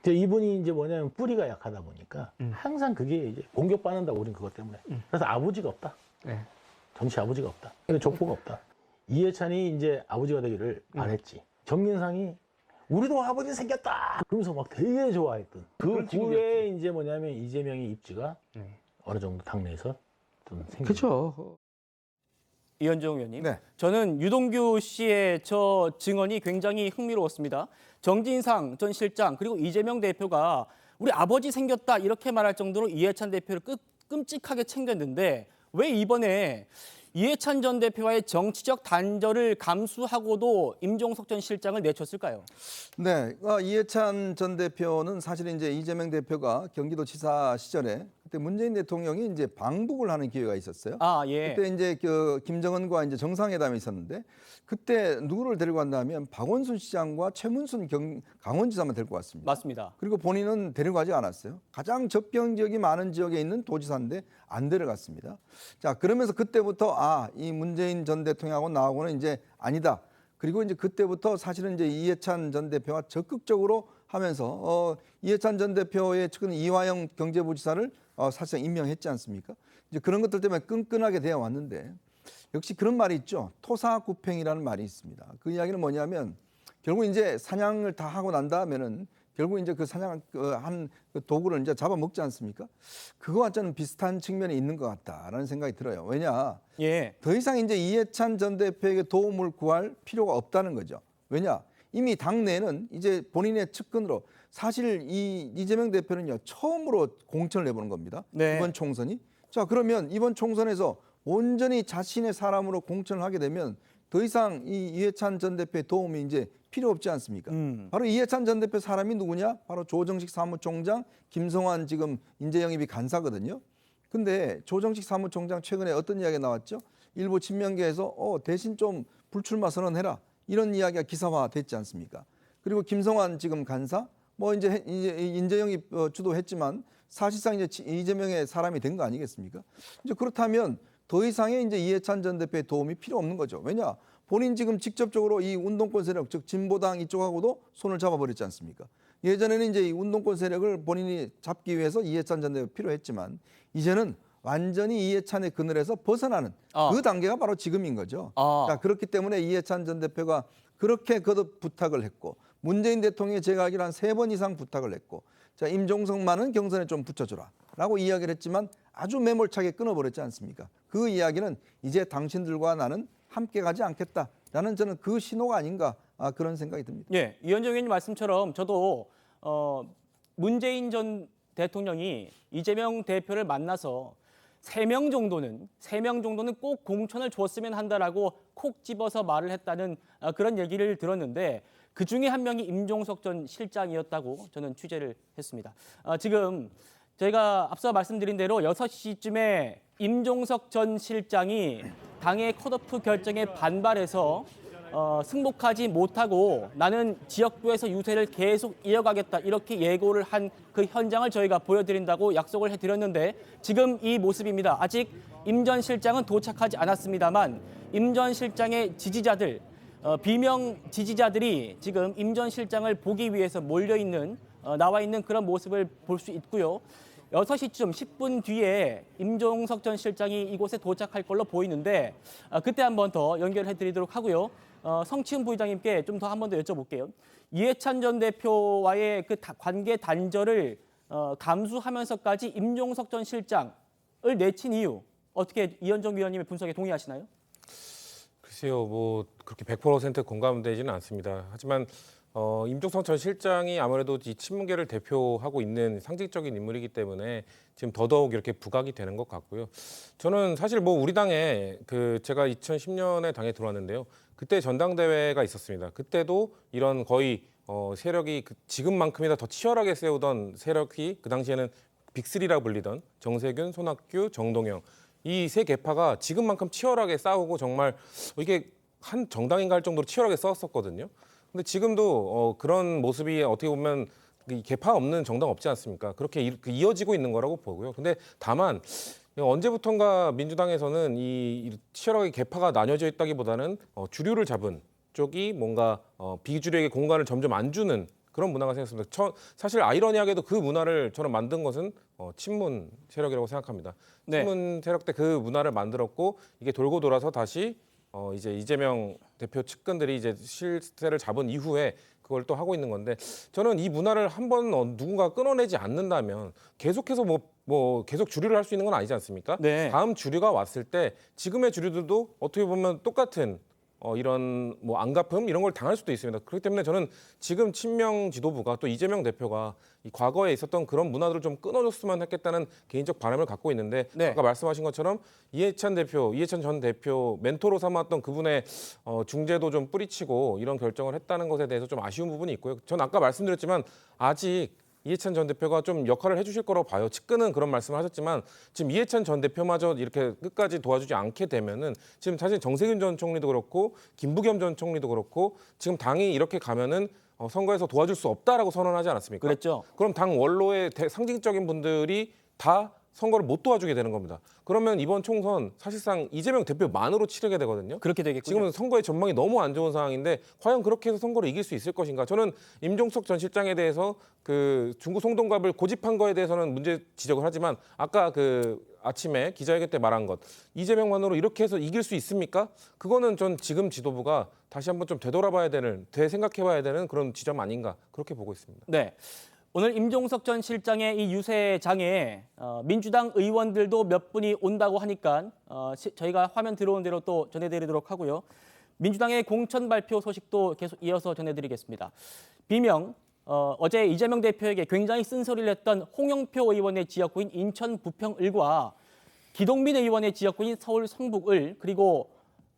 이분이 이제 뭐냐면 뿌리가 약하다 보니까 항상 그게 이제 공격받는다고 우리는 그것 때문에. 그래서 아버지가 없다. 정치 아버지가 없다. 족보가 없다. 이해찬이 이제 아버지가 되기를 안 했지. 정민상이 우리도 아버지 생겼다. 그러면서 막 되게 좋아했던. 그 후에 이제 뭐냐면 이재명의 입지가 어느 정도 당내에서 좀 생겼죠. 그렇죠. 이현정 의원님, 저는 유동규 씨의 저 증언이 굉장히 흥미로웠습니다. 정진상 전 실장 그리고 이재명 대표가 우리 아버지 생겼다 이렇게 말할 정도로 이해찬 대표를 끔찍하게 챙겼는데 왜 이번에 이해찬 전 대표와의 정치적 단절을 감수하고도 임종석 전 실장을 내쳤을까요? 네, 이해찬 전 대표는 사실 이제 이재명 대표가 경기도지사 시절에 그때 문재인 대통령이 이제 방북을 하는 기회가 있었어요. 그때 이제 그 김정은과 이제 정상회담이 있었는데 그때 누구를 데리고 간다면 박원순 시장과 최문순 강원지사만 데리고 왔습니다. 맞습니다. 그리고 본인은 데려가지 않았어요. 가장 접경 지역이 많은 지역에 있는 도지사인데 안 데려갔습니다. 자, 그러면서 그때부터 이 문재인 전 대통령하고 나하고는 이제 아니다. 그리고 이제 그때부터 사실은 이제 이해찬 전 대표와 적극적으로 하면서 이해찬 전 대표의 최근 이화영 경제부지사를 사실상 임명했지 않습니까? 이제 그런 것들 때문에 끈끈하게 되어 왔는데 역시 그런 말이 있죠. 토사구팽이라는 말이 있습니다. 그 이야기는 뭐냐면 결국 이제 사냥을 다 하고 난 다음에는 결국 이제 그 사냥한 그 도구를 이제 잡아먹지 않습니까? 그거와 저는 비슷한 측면이 있는 것 같다라는 생각이 들어요. 왜냐? 더 이상 이제 이해찬 전 대표에게 도움을 구할 필요가 없다는 거죠. 왜냐? 이미 당내는 이제 본인의 측근으로 사실 이 이재명 대표는요 처음으로 공천을 해보는 겁니다. 이번 총선이. 자 그러면 이번 총선에서 온전히 자신의 사람으로 공천을 하게 되면 더 이상 이 이해찬 전 대표의 도움이 이제 필요 없지 않습니까? 바로 이해찬 전 대표 사람이 누구냐? 바로 조정식 사무총장, 김성환 지금 인재영입이 간사거든요. 근데 조정식 사무총장 최근에 어떤 이야기가 나왔죠? 일부 친명계에서 대신 좀 불출마 선언해라. 이런 이야기가 기사화 됐지 않습니까? 그리고 김성환 지금 간사, 뭐 이제 인재영입 주도했지만 사실상 이제 이재명의 사람이 된 거 아니겠습니까? 이제 그렇다면 더 이상의 이제 이해찬 전 대표의 도움이 필요 없는 거죠. 왜냐? 본인 지금 직접적으로 이 운동권 세력, 즉 진보당 이쪽하고도 손을 잡아버렸지 않습니까? 예전에는 이제 이 운동권 세력을 본인이 잡기 위해서 이해찬 전 대표 필요했지만 이제는 완전히 이해찬의 그늘에서 벗어나는 그 단계가 바로 지금인 거죠. 자, 그렇기 때문에 이해찬 전 대표가 그렇게 거듭 부탁을 했고 문재인 대통령이 제가 알기로 한 3번 이상 부탁을 했고 자, 임종석만은 경선에 좀 붙여주라 라고 이야기를 했지만 아주 매몰차게 끊어버렸지 않습니까? 그 이야기는 이제 당신들과 나는 함께 가지 않겠다라는 저는 그 신호가 아닌가 그런 생각이 듭니다. 예, 이현정 의원님 말씀처럼 저도 문재인 전 대통령이 이재명 대표를 만나서 3명 정도는 꼭 공천을 줬으면 한다라고 콕 집어서 말을 했다는 그런 얘기를 들었는데 그 중에 한 명이 임종석 전 실장이었다고 저는 취재를 했습니다. 지금 제가 앞서 말씀드린 대로 6시쯤에 임종석 전 실장이 당의 컷오프 결정에 반발해서 승복하지 못하고 나는 지역구에서 유세를 계속 이어가겠다 이렇게 예고를 한 그 현장을 저희가 보여드린다고 약속을 해드렸는데 지금 이 모습입니다. 아직 임 전 실장은 도착하지 않았습니다만 임 전 실장의 지지자들, 비명 지지자들이 지금 임 전 실장을 보기 위해서 나와 있는 그런 모습을 볼 수 있고요. 6시쯤 10분 뒤에 임종석 전 실장이 이곳에 도착할 걸로 보이는데 그때 한 번 더 연결해 드리도록 하고요. 성치훈 부의장님께 좀 더 한 번 더 여쭤볼게요. 이해찬 전 대표와의 그 관계 단절을 감수하면서까지 임종석 전 실장을 내친 이유 어떻게 이현정 위원님의 분석에 동의하시나요? 글쎄요, 뭐 그렇게 100% 공감되지는 않습니다. 하지만 임종석 전 실장이 아무래도 이 친문계를 대표하고 있는 상징적인 인물이기 때문에 지금 더더욱 이렇게 부각이 되는 것 같고요. 저는 사실 뭐 우리 당에 제가 2010년에 당에 들어왔는데요. 그때 전당대회가 있었습니다. 그때도 이런 거의 세력이 지금만큼이나 더 치열하게 세우던 세력이 그 당시에는 빅3라고 불리던 정세균, 손학규, 정동영 이 세 계파가 지금만큼 치열하게 싸우고 정말 이게 한 정당인가 할 정도로 치열하게 싸웠었거든요. 근데 지금도 그런 모습이 어떻게 보면 계파 없는 정당 없지 않습니까? 그렇게 이어지고 있는 거라고 보고요. 근데 다만 언제부턴가 민주당에서는 이 치열하게 계파가 나뉘어져 있다기보다는 주류를 잡은 쪽이 뭔가 비주류에게 공간을 점점 안 주는 그런 문화가 생겼습니다. 사실 아이러니하게도 그 문화를 저는 만든 것은 친문 세력이라고 생각합니다. 친문 세력 때 그 문화를 만들었고 이게 돌고 돌아서 다시 이제 이재명 대표 측근들이 이제 실세를 잡은 이후에 그걸 또 하고 있는 건데 저는 이 문화를 한번 누군가 끊어내지 않는다면 계속해서 뭐 계속 주류를 할 수 있는 건 아니지 않습니까? 다음 주류가 왔을 때 지금의 주류들도 어떻게 보면 똑같은 이런 뭐 안갚음 이런 걸 당할 수도 있습니다. 그렇기 때문에 저는 지금 친명 지도부가 또 이재명 대표가 이 과거에 있었던 그런 문화들을 좀 끊어줬으면 했겠다는 개인적 바람을 갖고 있는데 아까 말씀하신 것처럼 이해찬 전 대표 멘토로 삼았던 그분의 중재도 좀 뿌리치고 이런 결정을 했다는 것에 대해서 좀 아쉬운 부분이 있고요. 전 아까 말씀드렸지만 아직 이해찬 전 대표가 좀 역할을 해주실 거라고 봐요. 측근은 그런 말씀을 하셨지만 지금 이해찬 전 대표마저 이렇게 끝까지 도와주지 않게 되면은 지금 사실 정세균 전 총리도 그렇고 김부겸 전 총리도 그렇고 지금 당이 이렇게 가면은 선거에서 도와줄 수 없다라고 선언하지 않았습니까? 그랬죠. 그럼 당 원로의 상징적인 분들이 다 선거를 못 도와주게 되는 겁니다. 그러면 이번 총선 사실상 이재명 대표만으로 치르게 되거든요. 그렇게 되겠군요. 지금은 선거의 전망이 너무 안 좋은 상황인데 과연 그렇게 해서 선거를 이길 수 있을 것인가? 저는 임종석 전 실장에 대해서 그 중구 송동갑을 고집한 거에 대해서는 문제 지적을 하지만 아까 아침에 기자회견 때 말한 것, 이재명만으로 이렇게 해서 이길 수 있습니까? 그거는 전 지금 지도부가 다시 한번 좀 되돌아봐야 되는, 되생각해봐야 되는 그런 지점 아닌가 그렇게 보고 있습니다. 네. 오늘 임종석 전 실장의 이 유세장에 민주당 의원들도 몇 분이 온다고 하니까 저희가 화면 들어온 대로 또 전해드리도록 하고요. 민주당의 공천 발표 소식도 계속 이어서 전해드리겠습니다. 비명, 어제 이재명 대표에게 굉장히 쓴소리를 했던 홍영표 의원의 지역구인 인천 부평을과 기동민 의원의 지역구인 서울 성북을, 그리고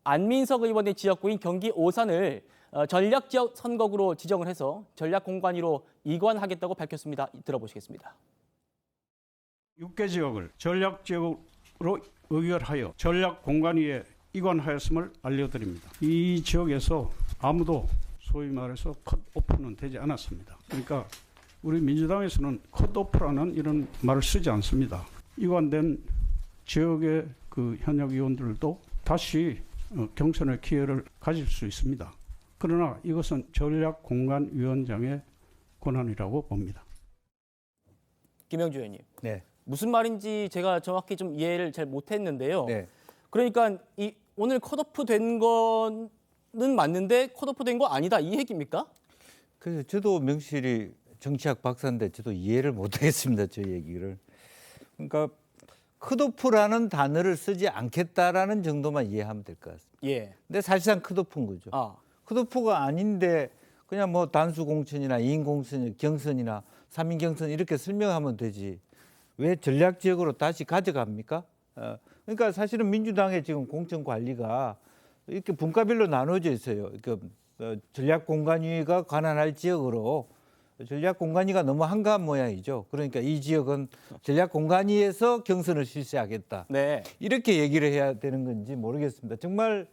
안민석 의원의 지역구인 경기 오산을 전략지역 선거구로 지정을 해서 전략공관위로 이관하겠다고 밝혔습니다. 들어보시겠습니다. 6개 지역을 전략지역으로 의결하여 전략공관위에 이관하였음을 알려드립니다. 이 지역에서 아무도 소위 말해서 컷오프는 되지 않았습니다. 그러니까 우리 민주당에서는 컷오프라는 이런 말을 쓰지 않습니다. 이관된 지역의 그 현역 의원들도 다시 경선의 기회를 가질 수 있습니다. 그러나 이것은 전략공관위원장의 권한이라고 봅니다. 김영주 의원님. 네. 무슨 말인지 제가 정확히 좀 이해를 잘 못했는데요. 네. 그러니까 오늘 컷오프 된 거는 맞는데 컷오프 된 거 아니다, 이 얘기입니까? 그래서 저도 명실이 정치학 박사인데 저도 이해를 못하겠습니다. 저 얘기를. 그러니까 컷오프라는 단어를 쓰지 않겠다라는 정도만 이해하면 될 것 같습니다. 예. 근데 사실상 컷오프인 거죠. 컷오프가 아닌데 그냥 뭐 단수 공천이나 2인 공천, 경선이나 3인 경선 이렇게 설명하면 되지. 왜 전략 지역으로 다시 가져갑니까? 그러니까 사실은 민주당의 지금 공천 관리가 이렇게 분과별로 나눠져 있어요. 그러니까 전략공관위가 관할할 지역으로 전략공관위가 너무 한가한 모양이죠. 그러니까 이 지역은 전략공관위에서 경선을 실시하겠다. 네. 이렇게 얘기를 해야 되는 건지 모르겠습니다. 정말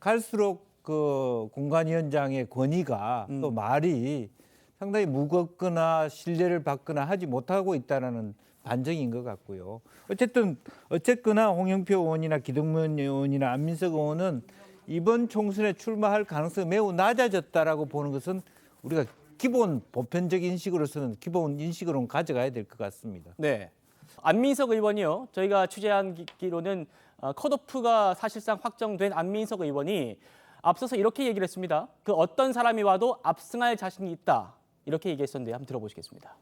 갈수록 그 공관위원장의 권위가 또 말이 상당히 무겁거나 신뢰를 받거나 하지 못하고 있다는 반증인 것 같고요. 어쨌거나 홍영표 의원이나 기동민 의원이나 안민석 의원은 이번 총선에 출마할 가능성이 매우 낮아졌다라고 보는 것은 우리가 기본 보편적인 인식으로서는 기본 인식으로는 가져가야 될 것 같습니다. 네. 안민석 의원이요. 저희가 취재한 기로는 컷오프가 사실상 확정된 안민석 의원이 앞서서 이렇게 얘기를 했습니다. 그 어떤 사람이 와도 압승할 자신이 있다. 이렇게 얘기했었는데 한번 들어보시겠습니다.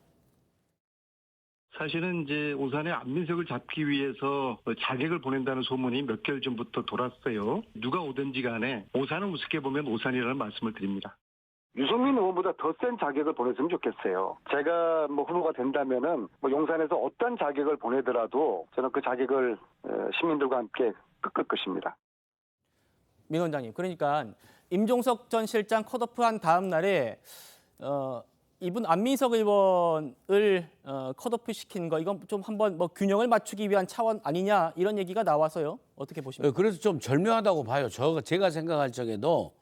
사실은 이제 오산의 안민석을 잡기 위해서 자객을 보낸다는 소문이 몇 개월 전부터 돌았어요. 누가 오든지 간에 오산을 우습게 보면 오산이라는 말씀을 드립니다. 유승민 의원보다 더 센 자객을 보냈으면 좋겠어요. 제가 뭐 후보가 된다면은 뭐 용산에서 어떤 자객을 보내더라도 저는 그 자객을 시민들과 함께 꺾을 것입니다. 민 원장님, 그러니까 임종석 전 실장 컷오프한 다음 날에 이분 안민석 의원을 컷오프 시킨 거, 이건 좀 한번 뭐 균형을 맞추기 위한 차원 아니냐 이런 얘기가 나와서요. 어떻게 보십니까? 그래서 좀 절묘하다고 봐요. 제가 생각할 적에도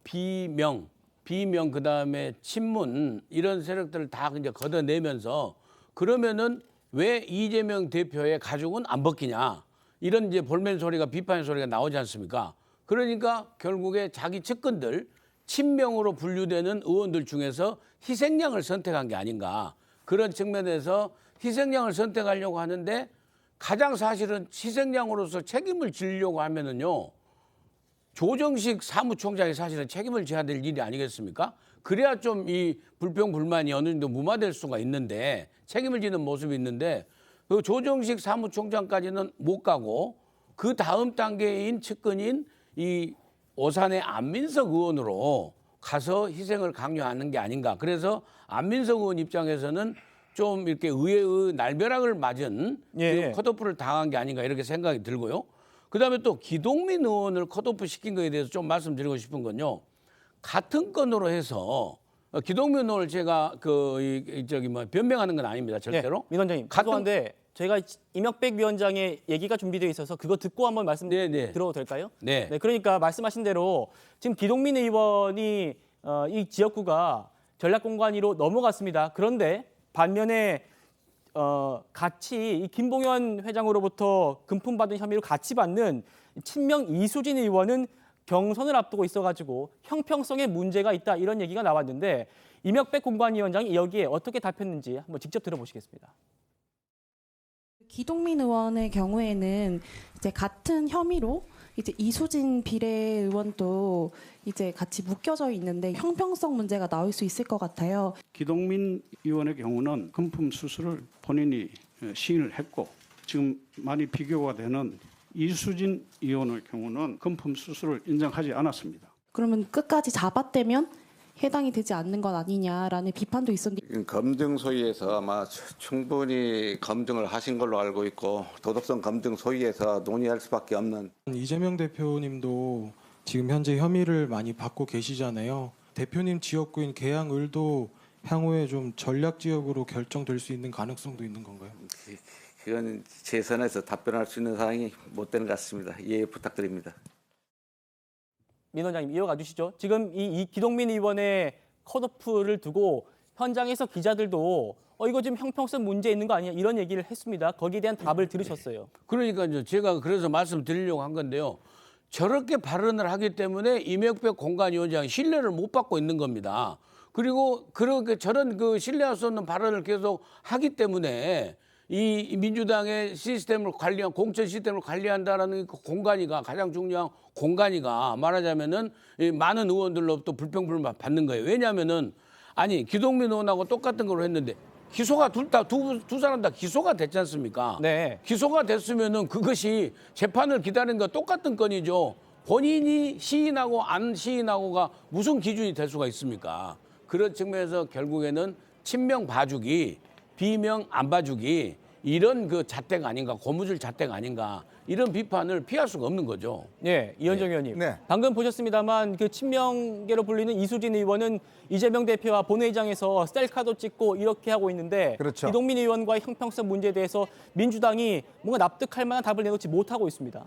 비명 그다음에 친문 이런 세력들을 다 이제 걷어내면서 그러면은 왜 이재명 대표의 가죽은 안 벗기냐 이런 이제 볼멘 소리가 비판 소리가 나오지 않습니까? 그러니까 결국에 자기 측근들 친명으로 분류되는 의원들 중에서 희생양을 선택한 게 아닌가. 그런 측면에서 희생양을 선택하려고 하는데 가장 사실은 희생양으로서 책임을 지려고 하면은요. 조정식 사무총장이 사실은 책임을 져야 될 일이 아니겠습니까? 그래야 좀 이 불평불만이 어느 정도 무마될 수가 있는데 책임을 지는 모습이 있는데 그 조정식 사무총장까지는 못 가고 그 다음 단계인 측근인 이 오산의 안민석 의원으로 가서 희생을 강요하는 게 아닌가. 그래서 안민석 의원 입장에서는 좀 이렇게 의회의 날벼락을 맞은 컷오프를 당한 게 아닌가 이렇게 생각이 들고요. 그다음에 또 기동민 의원을 컷오프 시킨 거에 대해서 좀 말씀드리고 싶은 건요. 같은 건으로 해서 기동민 의원을 제가 변명하는 건 아닙니다. 절대로. 네, 민 원장님. 죄송한데 저희가 이명백 위원장의 얘기가 준비되어 있어서 그거 듣고 한번 말씀 들어도 될까요? 네. 그러니까 말씀하신 대로 지금 기동민 의원이 이 지역구가 전략공관위로 넘어갔습니다. 그런데 반면에 같이 이 김봉현 회장으로부터 금품받은 혐의로 같이 받는 친명 이수진 의원은 경선을 앞두고 있어가지고 형평성에 문제가 있다 이런 얘기가 나왔는데 이명백 공관위원장이 여기에 어떻게 답했는지 한번 직접 들어보시겠습니다. 기동민 의원의 경우에는 이제 같은 혐의로 이제 이수진 비례의원도 이제 같이 묶여져 있는데 형평성 문제가 나올 수 있을 것 같아요. 기동민 의원의 경우는 금품 수수를 본인이 시인을 했고 지금 많이 비교가 되는 이수진 의원의 경우는 금품 수수를 인정하지 않았습니다. 그러면 끝까지 잡아떼면 해당이 되지 않는 것 아니냐라는 비판도 있었는데 검증 소위에서 아마 충분히 검증을 하신 걸로 알고 있고 도덕성 검증 소위에서 논의할 수밖에 없는. 이재명 대표님도 지금 현재 혐의를 많이 받고 계시잖아요. 대표님 지역구인 계양을도 향후에 좀 전략 지역으로 결정될 수 있는 가능성도 있는 건가요? 그건 제 선에서 답변할 수 있는 사항이 못 되는 것 같습니다. 이해 부탁드립니다. 민 원장님 이어가 주시죠. 지금 이 기동민 의원의 컷오프를 두고 현장에서 기자들도 이거 지금 형평성 문제 있는 거 아니냐 이런 얘기를 했습니다. 거기에 대한 답을 들으셨어요. 그러니까 제가 그래서 말씀드리려고 한 건데요. 저렇게 발언을 하기 때문에 이명박 공관위원장이 신뢰를 못 받고 있는 겁니다. 그리고 그렇게 저런 그 신뢰할 수 없는 발언을 계속 하기 때문에 이 민주당의 시스템을 관리한 공천 시스템을 관리한다라는 그 공간이가 가장 중요한 공간이가 말하자면은 이 많은 의원들로부터 불평불만 받는 거예요. 왜냐하면은 아니 기동민 의원하고 똑같은 걸 했는데 기소가 두 사람 다 기소가 됐지 않습니까? 네. 기소가 됐으면은 그것이 재판을 기다리는 거 똑같은 건이죠. 본인이 시인하고 안 시인하고가 무슨 기준이 될 수가 있습니까? 그런 측면에서 결국에는 친명 봐주기, 비명 안 봐주기 이런 그 잣대가 아닌가, 고무줄 잣대가 아닌가 이런 비판을 피할 수가 없는 거죠. 네, 이현정 의원님. 방금 보셨습니다만 그 친명계로 불리는 이수진 의원은 이재명 대표와 본회의장에서 셀카도 찍고 이렇게 하고 있는데 그렇죠. 기동민 의원과의 형평성 문제에 대해서 민주당이 뭔가 납득할 만한 답을 내놓지 못하고 있습니다.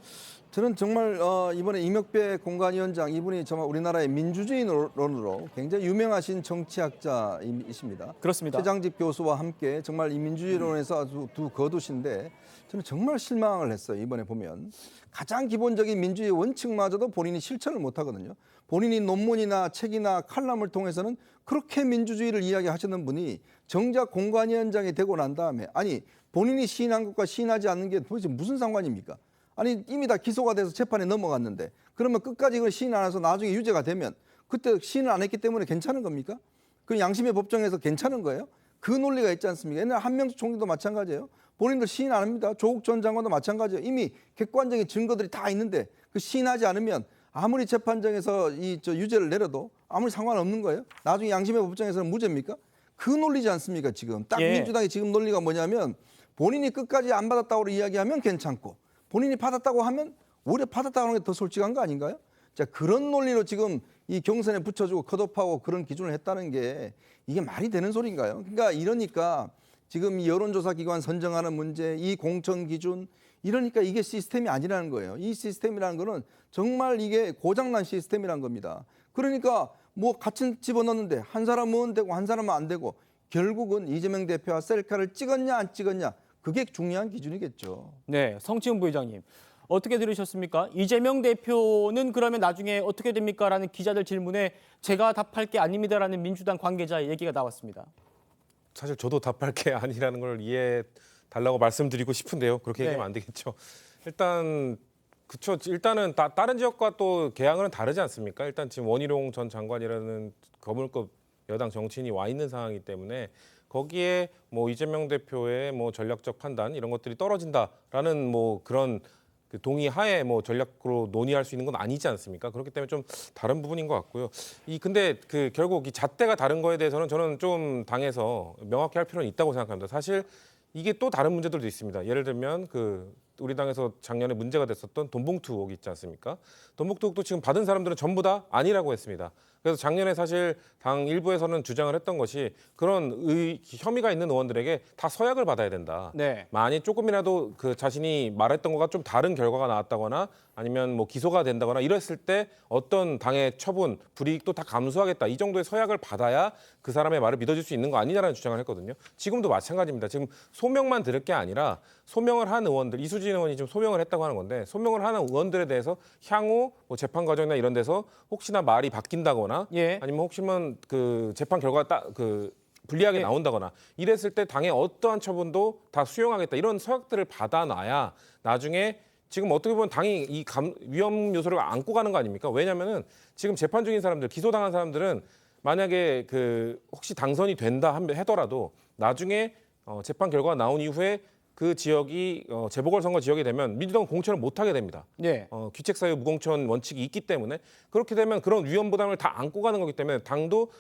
저는 정말 이번에 이명박 공관위원장 이분이 정말 우리나라의 민주주의론으로 굉장히 유명하신 정치학자이십니다. 그렇습니다. 최장집 교수와 함께 정말 이 민주주의론에서 아주 두 거두신데 저는 정말 실망을 했어요. 이번에 보면 가장 기본적인 민주주의 원칙마저도 본인이 실천을 못하거든요. 본인이 논문이나 책이나 칼럼을 통해서는 그렇게 민주주의를 이야기하시는 분이 정작 공관위원장이 되고 난 다음에 아니 본인이 시인한 것과 시인하지 않는 게 도대체 무슨 상관입니까? 아니 이미 다 기소가 돼서 재판에 넘어갔는데 그러면 끝까지 이걸 시인 안 해서 나중에 유죄가 되면 그때 시인을 안 했기 때문에 괜찮은 겁니까? 그 양심의 법정에서 괜찮은 거예요? 그 논리가 있지 않습니까? 옛날 한명숙 총리도 마찬가지예요. 본인들 시인 안 합니다. 조국 전 장관도 마찬가지예요. 이미 객관적인 증거들이 다 있는데 그 시인하지 않으면 아무리 재판정에서 유죄를 내려도 아무리 상관없는 거예요. 나중에 양심의 법정에서는 무죄입니까? 그 논리지 않습니까 지금. 딱 민주당의 지금 논리가 뭐냐면 본인이 끝까지 안 받았다고 이야기하면 괜찮고 본인이 받았다고 하면 오히려 받았다고 하는 게 더 솔직한 거 아닌가요? 자, 그런 논리로 지금 이 경선에 붙여주고 컷오프하고 그런 기준을 했다는 게 이게 말이 되는 소리인가요? 그러니까 이러니까 지금 이 여론조사 기관 선정하는 문제, 이 공천 기준 이러니까 이게 시스템이 아니라는 거예요. 이 시스템이라는 거는 정말 이게 고장난 시스템이라는 겁니다. 그러니까 뭐 같이 집어넣는데 한 사람은 되고 한 사람은 안 되고 결국은 이재명 대표와 셀카를 찍었냐 안 찍었냐 그게 중요한 기준이겠죠. 네, 성치훈 부회장님. 어떻게 들으셨습니까? 이재명 대표는 그러면 나중에 어떻게 됩니까? 라는 기자들 질문에 제가 답할 게 아닙니다라는 민주당 관계자의 얘기가 나왔습니다. 사실 저도 답할 게 아니라는 걸 이해해 달라고 말씀드리고 싶은데요. 그렇게 얘기하면 안 되겠죠. 일단 그렇죠. 일단은 다른 지역과 또 계양은 다르지 않습니까? 일단 지금 원희룡 전 장관이라는 거물급 여당 정치인이 와 있는 상황이기 때문에 거기에 뭐 이재명 대표의 뭐 전략적 판단 이런 것들이 떨어진다라는 뭐 그런 그 동의하에 뭐 전략으로 논의할 수 있는 건 아니지 않습니까? 그렇기 때문에 좀 다른 부분인 것 같고요. 근데 그 결국 이 잣대가 다른 거에 대해서는 저는 좀 당에서 명확히 할 필요는 있다고 생각합니다. 사실 이게 또 다른 문제들도 있습니다. 예를 들면 그 우리 당에서 작년에 문제가 됐었던 돈봉투 의혹이 있지 않습니까? 돈봉투 의혹도 지금 받은 사람들은 전부 다 아니라고 했습니다. 그래서 작년에 사실 당 일부에서는 주장을 했던 것이 그런 혐의가 있는 의원들에게 다 서약을 받아야 된다. 네. 만약 조금이라도 그 자신이 말했던 것과 좀 다른 결과가 나왔다거나 아니면 뭐 기소가 된다거나 이랬을 때 어떤 당의 처분, 불이익도 다 감수하겠다. 이 정도의 서약을 받아야 그 사람의 말을 믿어줄 수 있는 거 아니냐라는 주장을 했거든요. 지금도 마찬가지입니다. 지금 소명만 들을 게 아니라 소명을 한 의원들, 이수진 의원이 지금 소명을 했다고 하는 건데 소명을 하는 의원들에 대해서 향후 뭐 재판 과정이나 이런 데서 혹시나 말이 바뀐다거나 아니면 혹시나 그 재판 결과가 불리하게 나온다거나 이랬을 때 당의 어떠한 처분도 다 수용하겠다 이런 서약들을 받아놔야 나중에 지금 어떻게 보면 당이 이 위험 요소를 안고 가는 거 아닙니까? 왜냐하면은 지금 재판 중인 사람들, 기소당한 사람들은 만약에 혹시 당선이 된다 하더라도 나중에 재판 결과가 나온 이후에 그 지역이 재보궐선거 지역이 되면 민주당은 공천을 못 하게 됩니다. 네. 규칙사유 무공천 원칙이 있기 때문에 그렇게 되면 그런 위험 부담을 다 안고 가는 거기 때문에 당도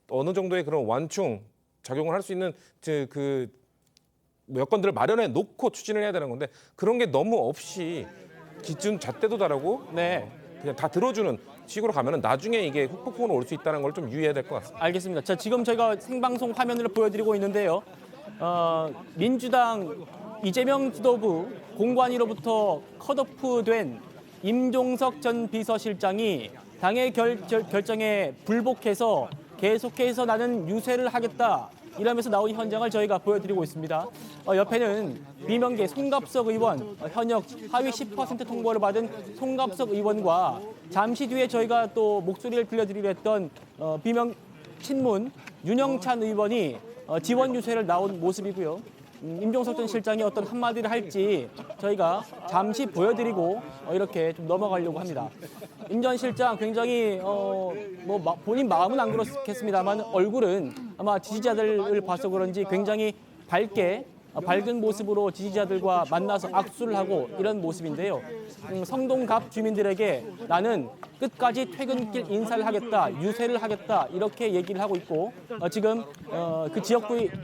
어느 정도의 그런 완충 작용을 할 수 있는 그 여건들을 마련해 놓고 추진을 해야 되는 건데 그런 게 너무 없이 기준 잣대도 다르고 그냥 다 들어주는 식으로 가면은 나중에 이게 후폭풍으로 올 수 있다는 걸 좀 유의해야 될 것 같습니다. 알겠습니다. 자, 지금 저희가 생방송 화면으로 보여드리고 있는데요. 민주당 이재명 지도부 공관위로부터 컷오프된 임종석 전 비서실장이 당의 결정에 불복해서 계속해서 나는 유세를 하겠다. 이러면서 나온 현장을 저희가 보여드리고 있습니다. 옆에는 비명계 송갑석 의원, 현역 하위 10% 통보를 받은 송갑석 의원과 잠시 뒤에 저희가 또 목소리를 들려드리려 했던 비명 친문 윤영찬 의원이 지원 유세를 나온 모습이고요. 임종석 전 실장이 어떤 한마디를 할지 저희가 잠시 보여드리고 이렇게 좀 넘어가려고 합니다. 임 전 실장 굉장히 본인 마음은 안 그렇겠습니다만 얼굴은 아마 지지자들을 봐서 그런지 굉장히 밝은 모습으로 지지자들과 만나서 악수를 하고 이런 모습인데요. 성동갑 주민들에게 나는 끝까지 퇴근길 인사를 하겠다, 유세를 하겠다 이렇게 얘기를 하고 있고 지금 그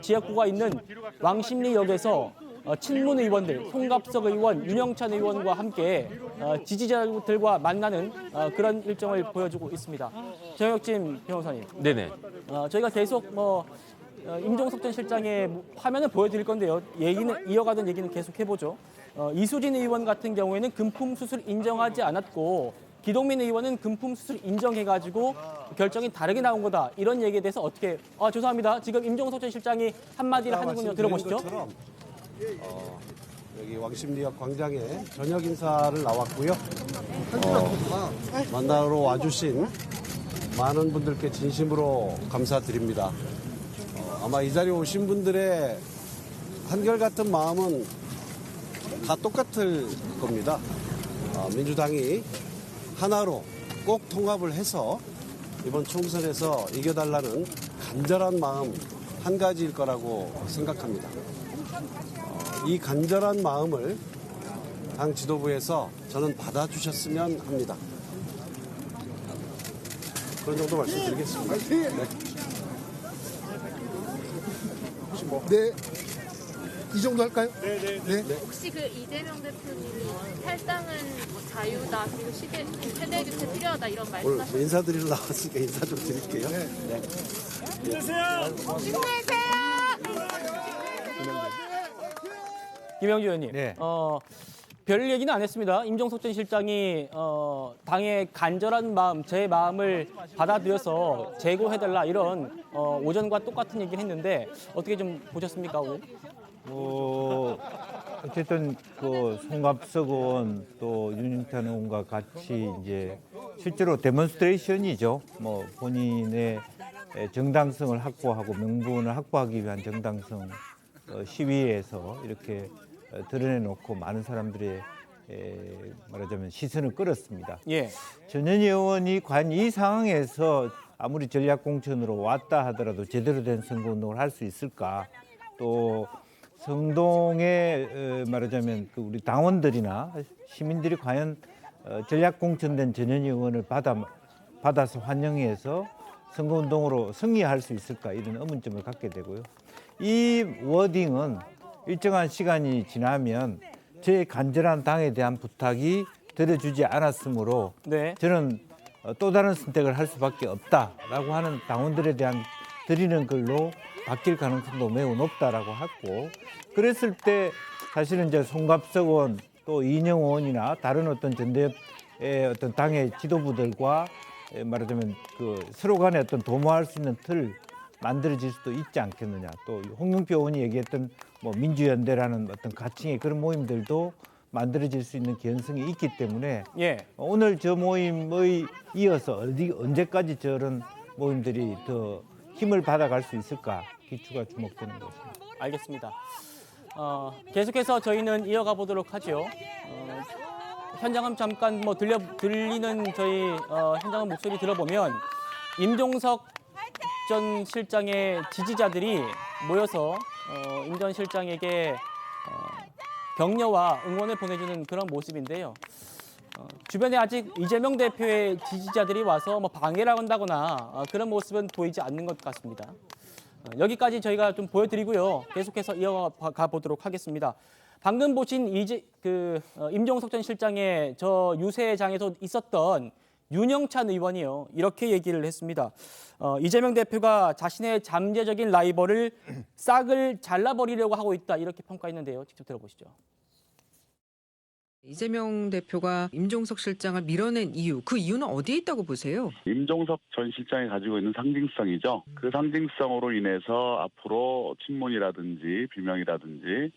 지역구가 있는 왕십리역에서 친문 의원들, 송갑석 의원, 윤영찬 의원과 함께 지지자들과 만나는 그런 일정을 보여주고 있습니다. 정혁진 변호사님. 네네. 저희가 계속 임종석 전 실장의 화면을 보여드릴 건데요. 이어가던 얘기는 계속 해보죠. 이수진 의원 같은 경우에는 금품 수술 인정하지 않았고 기동민 의원은 금품 수술 인정해가지고 결정이 다르게 나온 거다. 이런 얘기에 대해서 어떻게? 죄송합니다. 지금 임종석 전 실장이 한마디를 하는군요. 들어보시죠. 여기 왕십리역 광장에 저녁 인사를 나왔고요. 만나러 와주신 많은 분들께 진심으로 감사드립니다. 아마 이 자리에 오신 분들의 한결같은 마음은 다 똑같을 겁니다. 민주당이 하나로 꼭 통합을 해서 이번 총선에서 이겨달라는 간절한 마음 한 가지일 거라고 생각합니다. 이 간절한 마음을 당 지도부에서 저는 받아주셨으면 합니다. 그런 정도 말씀드리겠습니다. 네. 이 정도 할까요? 네. 혹시 그 이재명 대표님이 탈당은 뭐 자유다, 그리고 세대 교체 필요하다 이런 오늘 말씀하셨어요? 인사드리러 나왔으니까 인사 좀 드릴게요. 네. 힘내세요. 김영주 의원님. 별 얘기는 안 했습니다. 임종석 전 실장이 당의 간절한 마음, 제 마음을 받아들여서 재고해달라 이런 오전과 똑같은 얘기를 했는데 어떻게 좀 보셨습니까 오늘? 어쨌든 그 송갑석 의원 또 윤영찬 의원과 같이 이제 실제로 데몬스트레이션이죠. 본인의 정당성을 확보하고 명분을 확보하기 위한 정당성 시위에서 이렇게 드러내놓고 많은 사람들의 말하자면 시선을 끌었습니다. 예. 전현희 의원이 과연 이 상황에서 아무리 전략공천으로 왔다 하더라도 제대로 된 선거운동을 할 수 있을까? 또 성동에 말하자면 그 우리 당원들이나 시민들이 과연 전략공천된 전현희 의원을 받아서 환영해서 선거운동으로 승리할 수 있을까? 이런 의문점을 갖게 되고요. 이 워딩은 일정한 시간이 지나면 제 간절한 당에 대한 부탁이 들어주지 않았으므로 저는 또 다른 선택을 할 수밖에 없다라고 하는 당원들에 대한 드리는 글로 바뀔 가능성도 매우 높다라고 했고 그랬을 때 사실은 이제 송갑석 의원 또 이인영 의원이나 다른 어떤 전대협의 어떤 당의 지도부들과 말하자면 그 서로 간에 어떤 도모할 수 있는 틀 만들어질 수도 있지 않겠느냐. 또 홍영표 의원이 얘기했던 민주연대라는 어떤 가칭의 그런 모임들도 만들어질 수 있는 개연성이 있기 때문에 오늘 저 모임에 이어서 언제까지 저런 모임들이 더 힘을 받아갈 수 있을까 기추가 주목되는 것입니다. 알겠습니다. 계속해서 저희는 이어가 보도록 하죠. 현장은 잠깐 뭐 들리는 저희 현장은 목소리 들어보면 임종석 전 실장의 지지자들이 모여서 임 전 실장에게 격려와 응원을 보내주는 그런 모습인데요. 주변에 아직 이재명 대표의 지지자들이 와서 뭐 방해를 한다거나 그런 모습은 보이지 않는 것 같습니다. 여기까지 저희가 좀 보여드리고요. 계속해서 이어가 보도록 하겠습니다. 방금 보신 임종석 전 실장의 저 유세장에서 있었던 윤영찬 의원이요. 이렇게 얘기를 했습니다. 이재명 대표가 자신의 잠재적인 라이벌을 싹을 잘라버리려고 하고 있다. 이렇게 평가했는데요. 직접 들어보시죠. 이재명 대표가 임종석 실장을 밀어낸 이유, 그 이유는 어디에 있다고 보세요? 임종석 전 실장이 가지고 있는 상징성이죠. 그 상징성으로 인해서 앞으로 친문이라든지 비명이라든지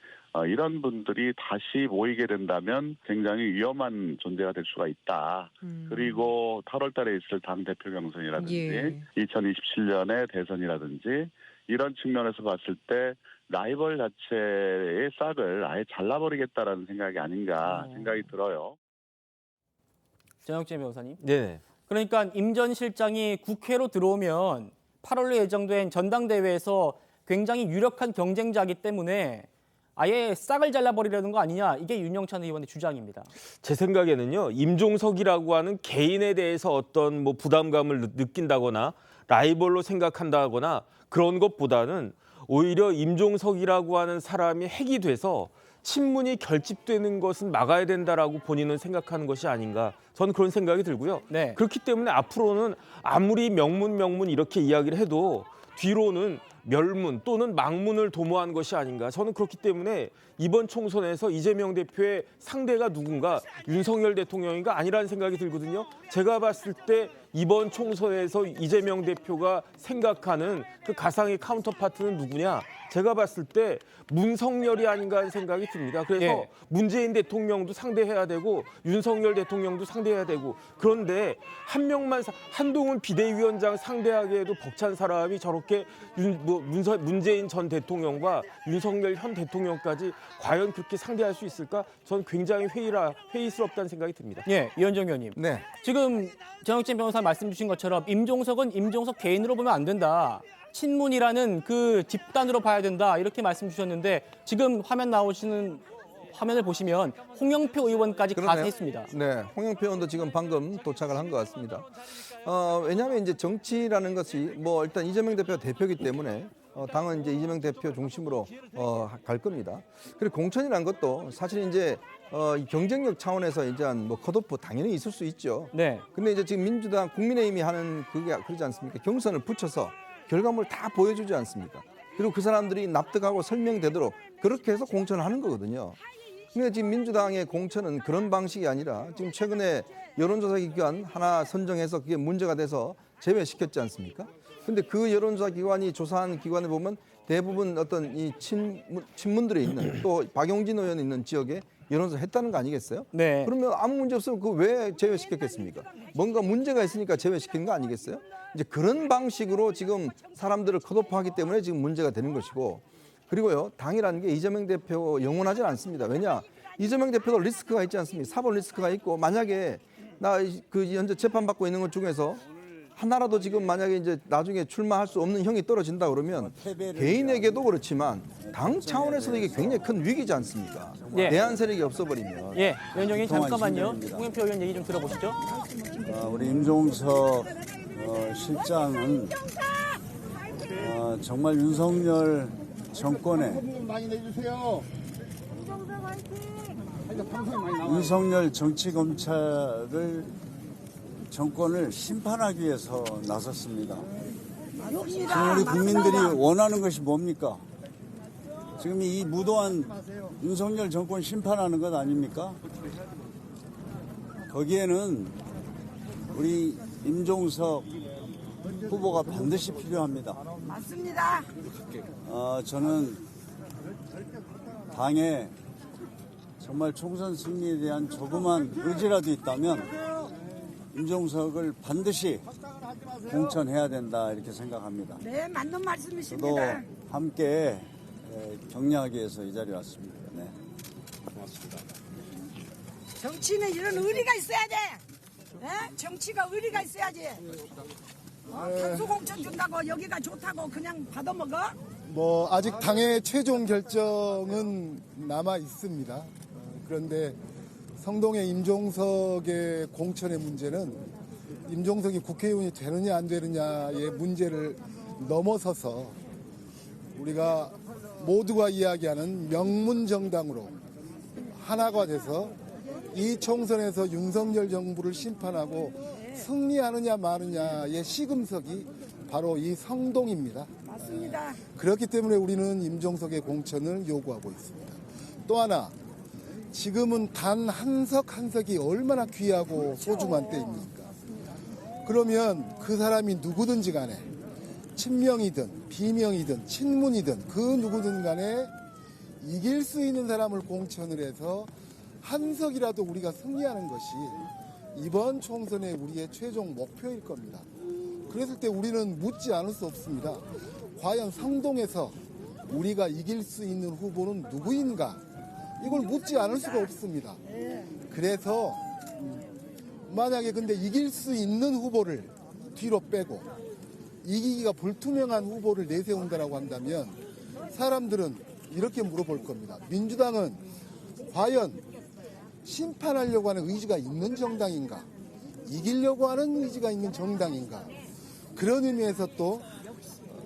이런 분들이 다시 모이게 된다면 굉장히 위험한 존재가 될 수가 있다. 그리고 8월 달에 있을 당 대표 경선이라든지 2027년의 대선이라든지 이런 측면에서 봤을 때 라이벌 자체의 싹을 아예 잘라버리겠다라는 생각이 아닌가 생각이 들어요. 전영진 변호사님. 네. 그러니까 임 전 실장이 국회로 들어오면 8월로 예정된 전당대회에서 굉장히 유력한 경쟁자이기 때문에 아예 싹을 잘라버리려는 거 아니냐. 이게 윤영찬 의원의 주장입니다. 제 생각에는요. 임종석이라고 하는 개인에 대해서 어떤 뭐 부담감을 느낀다거나 라이벌로 생각한다거나 그런 것보다는 오히려 임종석이라고 하는 사람이 핵이 돼서 친문이 결집되는 것은 막아야 된다라고 본인은 생각하는 것이 아닌가. 저는 그런 생각이 들고요. 네. 그렇기 때문에 앞으로는 아무리 명문 이렇게 이야기를 해도 뒤로는 멸문 또는 망문을 도모한 것이 아닌가. 저는 그렇기 때문에 이번 총선에서 이재명 대표의 상대가 누군가 윤석열 대통령인가 아니라는 생각이 들거든요. 제가 봤을 때 이번 총선에서 이재명 대표가 생각하는 그 가상의 카운터파트는 누구냐. 제가 봤을 때 문성열이 아닌가 하는 생각이 듭니다. 그래서 문재인 대통령도 상대해야 되고 윤석열 대통령도 상대해야 되고 그런데 한 명만 한동훈 비대위원장 상대하기에도 벅찬 사람이 저렇게 문재인 전 대통령과 윤석열 현 대통령까지 과연 그렇게 상대할 수 있을까? 저는 굉장히 회의스럽다는 생각이 듭니다. 예, 이현정 의원님. 네. 지금 전영진 변호사 말씀 주신 것처럼 임종석은 임종석 개인으로 보면 안 된다. 친문이라는 그 집단으로 봐야 된다. 이렇게 말씀 주셨는데 지금 화면을 보시면 홍영표 의원까지 가세했습니다. 네, 홍영표 의원도 지금 방금 도착을 한 것 같습니다. 왜냐하면 이제 정치라는 것이 뭐 일단 이재명 대표가 대표이기 때문에 당은 이제 이재명 대표 중심으로 갈 겁니다. 그리고 공천이라는 것도 사실 이제 경쟁력 차원에서 이제 뭐 컷오프 당연히 있을 수 있죠. 네. 근데 이제 지금 민주당 국민의힘이 하는 그게 그러지 않습니까? 경선을 붙여서 결과물 다 보여주지 않습니까? 그리고 그 사람들이 납득하고 설명되도록 그렇게 해서 공천을 하는 거거든요. 근데 지금 민주당의 공천은 그런 방식이 아니라 지금 최근에 여론조사 기관 하나 선정해서 그게 문제가 돼서 제외시켰지 않습니까? 근데 그 여론조사 기관이 조사한 기관에 보면 대부분 어떤 이 친문들이 있는 또 박용진 의원이 있는 지역에 여론조사 했다는 거 아니겠어요? 네. 그러면 아무 문제 없으면 그거 왜 제외시켰겠습니까? 뭔가 문제가 있으니까 제외시킨 거 아니겠어요? 이제 그런 방식으로 지금 사람들을 컷오프하기 때문에 지금 문제가 되는 것이고 그리고요 당이라는 게 이재명 대표 영원하지 않습니다. 왜냐 이재명 대표도 리스크가 있지 않습니까? 사법 리스크가 있고 만약에 나 그 현재 재판받고 있는 것 중에서 하나라도 지금 만약에 이제 나중에 출마할 수 없는 형이 떨어진다 그러면 개인에게도 그렇지만 당 차원에서도 이게 굉장히 큰 위기지 않습니까? 예. 대안 세력이 없어버리면. 예, 위원장님 잠깐만요. 홍영표 의원 얘기 좀 들어보시죠. 우리 임종석 실장은 정말 윤석열 정권의 윤석열 정치검찰을 정권을 심판하기 위해서 나섰습니다. 지금 우리 국민들이 원하는 것이 뭡니까? 지금 이 무도한 윤석열 정권 심판하는 것 아닙니까? 거기에는 우리 임종석 후보가 반드시 필요합니다. 맞습니다. 저는 당에 정말 총선 승리에 대한 조그만 의지라도 있다면 임종석을 반드시 공천해야 된다 이렇게 생각합니다. 네, 맞는 저도 말씀이십니다. 함께 격려하기 위해서 이 자리에 왔습니다. 네. 고맙습니다. 정치는 이런 의리가 있어야 돼. 정치가 의리가 있어야지. 탄소 공천 준다고 여기가 좋다고 그냥 받아먹어? 뭐 아직 당의 최종 결정은 남아 있습니다. 그런데 성동의 임종석의 공천의 문제는 임종석이 국회의원이 되느냐 안 되느냐의 문제를 넘어서서 우리가 모두가 이야기하는 명문정당으로 하나가 돼서 이 총선에서 윤석열 정부를 심판하고 승리하느냐 마느냐의 시금석이 바로 이 성동입니다. 맞습니다. 그렇기 때문에 우리는 임종석의 공천을 요구하고 있습니다. 또 하나, 지금은 단 한 석 한 석이 얼마나 귀하고 소중한 때입니까? 그러면 그 사람이 누구든지 간에 친명이든 비명이든 친문이든 그 누구든 간에 이길 수 있는 사람을 공천을 해서 한 석이라도 우리가 승리하는 것이 이번 총선의 우리의 최종 목표일 겁니다. 그랬을 때 우리는 묻지 않을 수 없습니다. 과연 성동에서 우리가 이길 수 있는 후보는 누구인가? 이걸 묻지 않을 수가 없습니다. 그래서 만약에 근데 이길 수 있는 후보를 뒤로 빼고 이기기가 불투명한 후보를 내세운다라고 한다면 사람들은 이렇게 물어볼 겁니다. 민주당은 과연 심판하려고 하는 의지가 있는 정당인가? 이기려고 하는 의지가 있는 정당인가? 그런 의미에서 또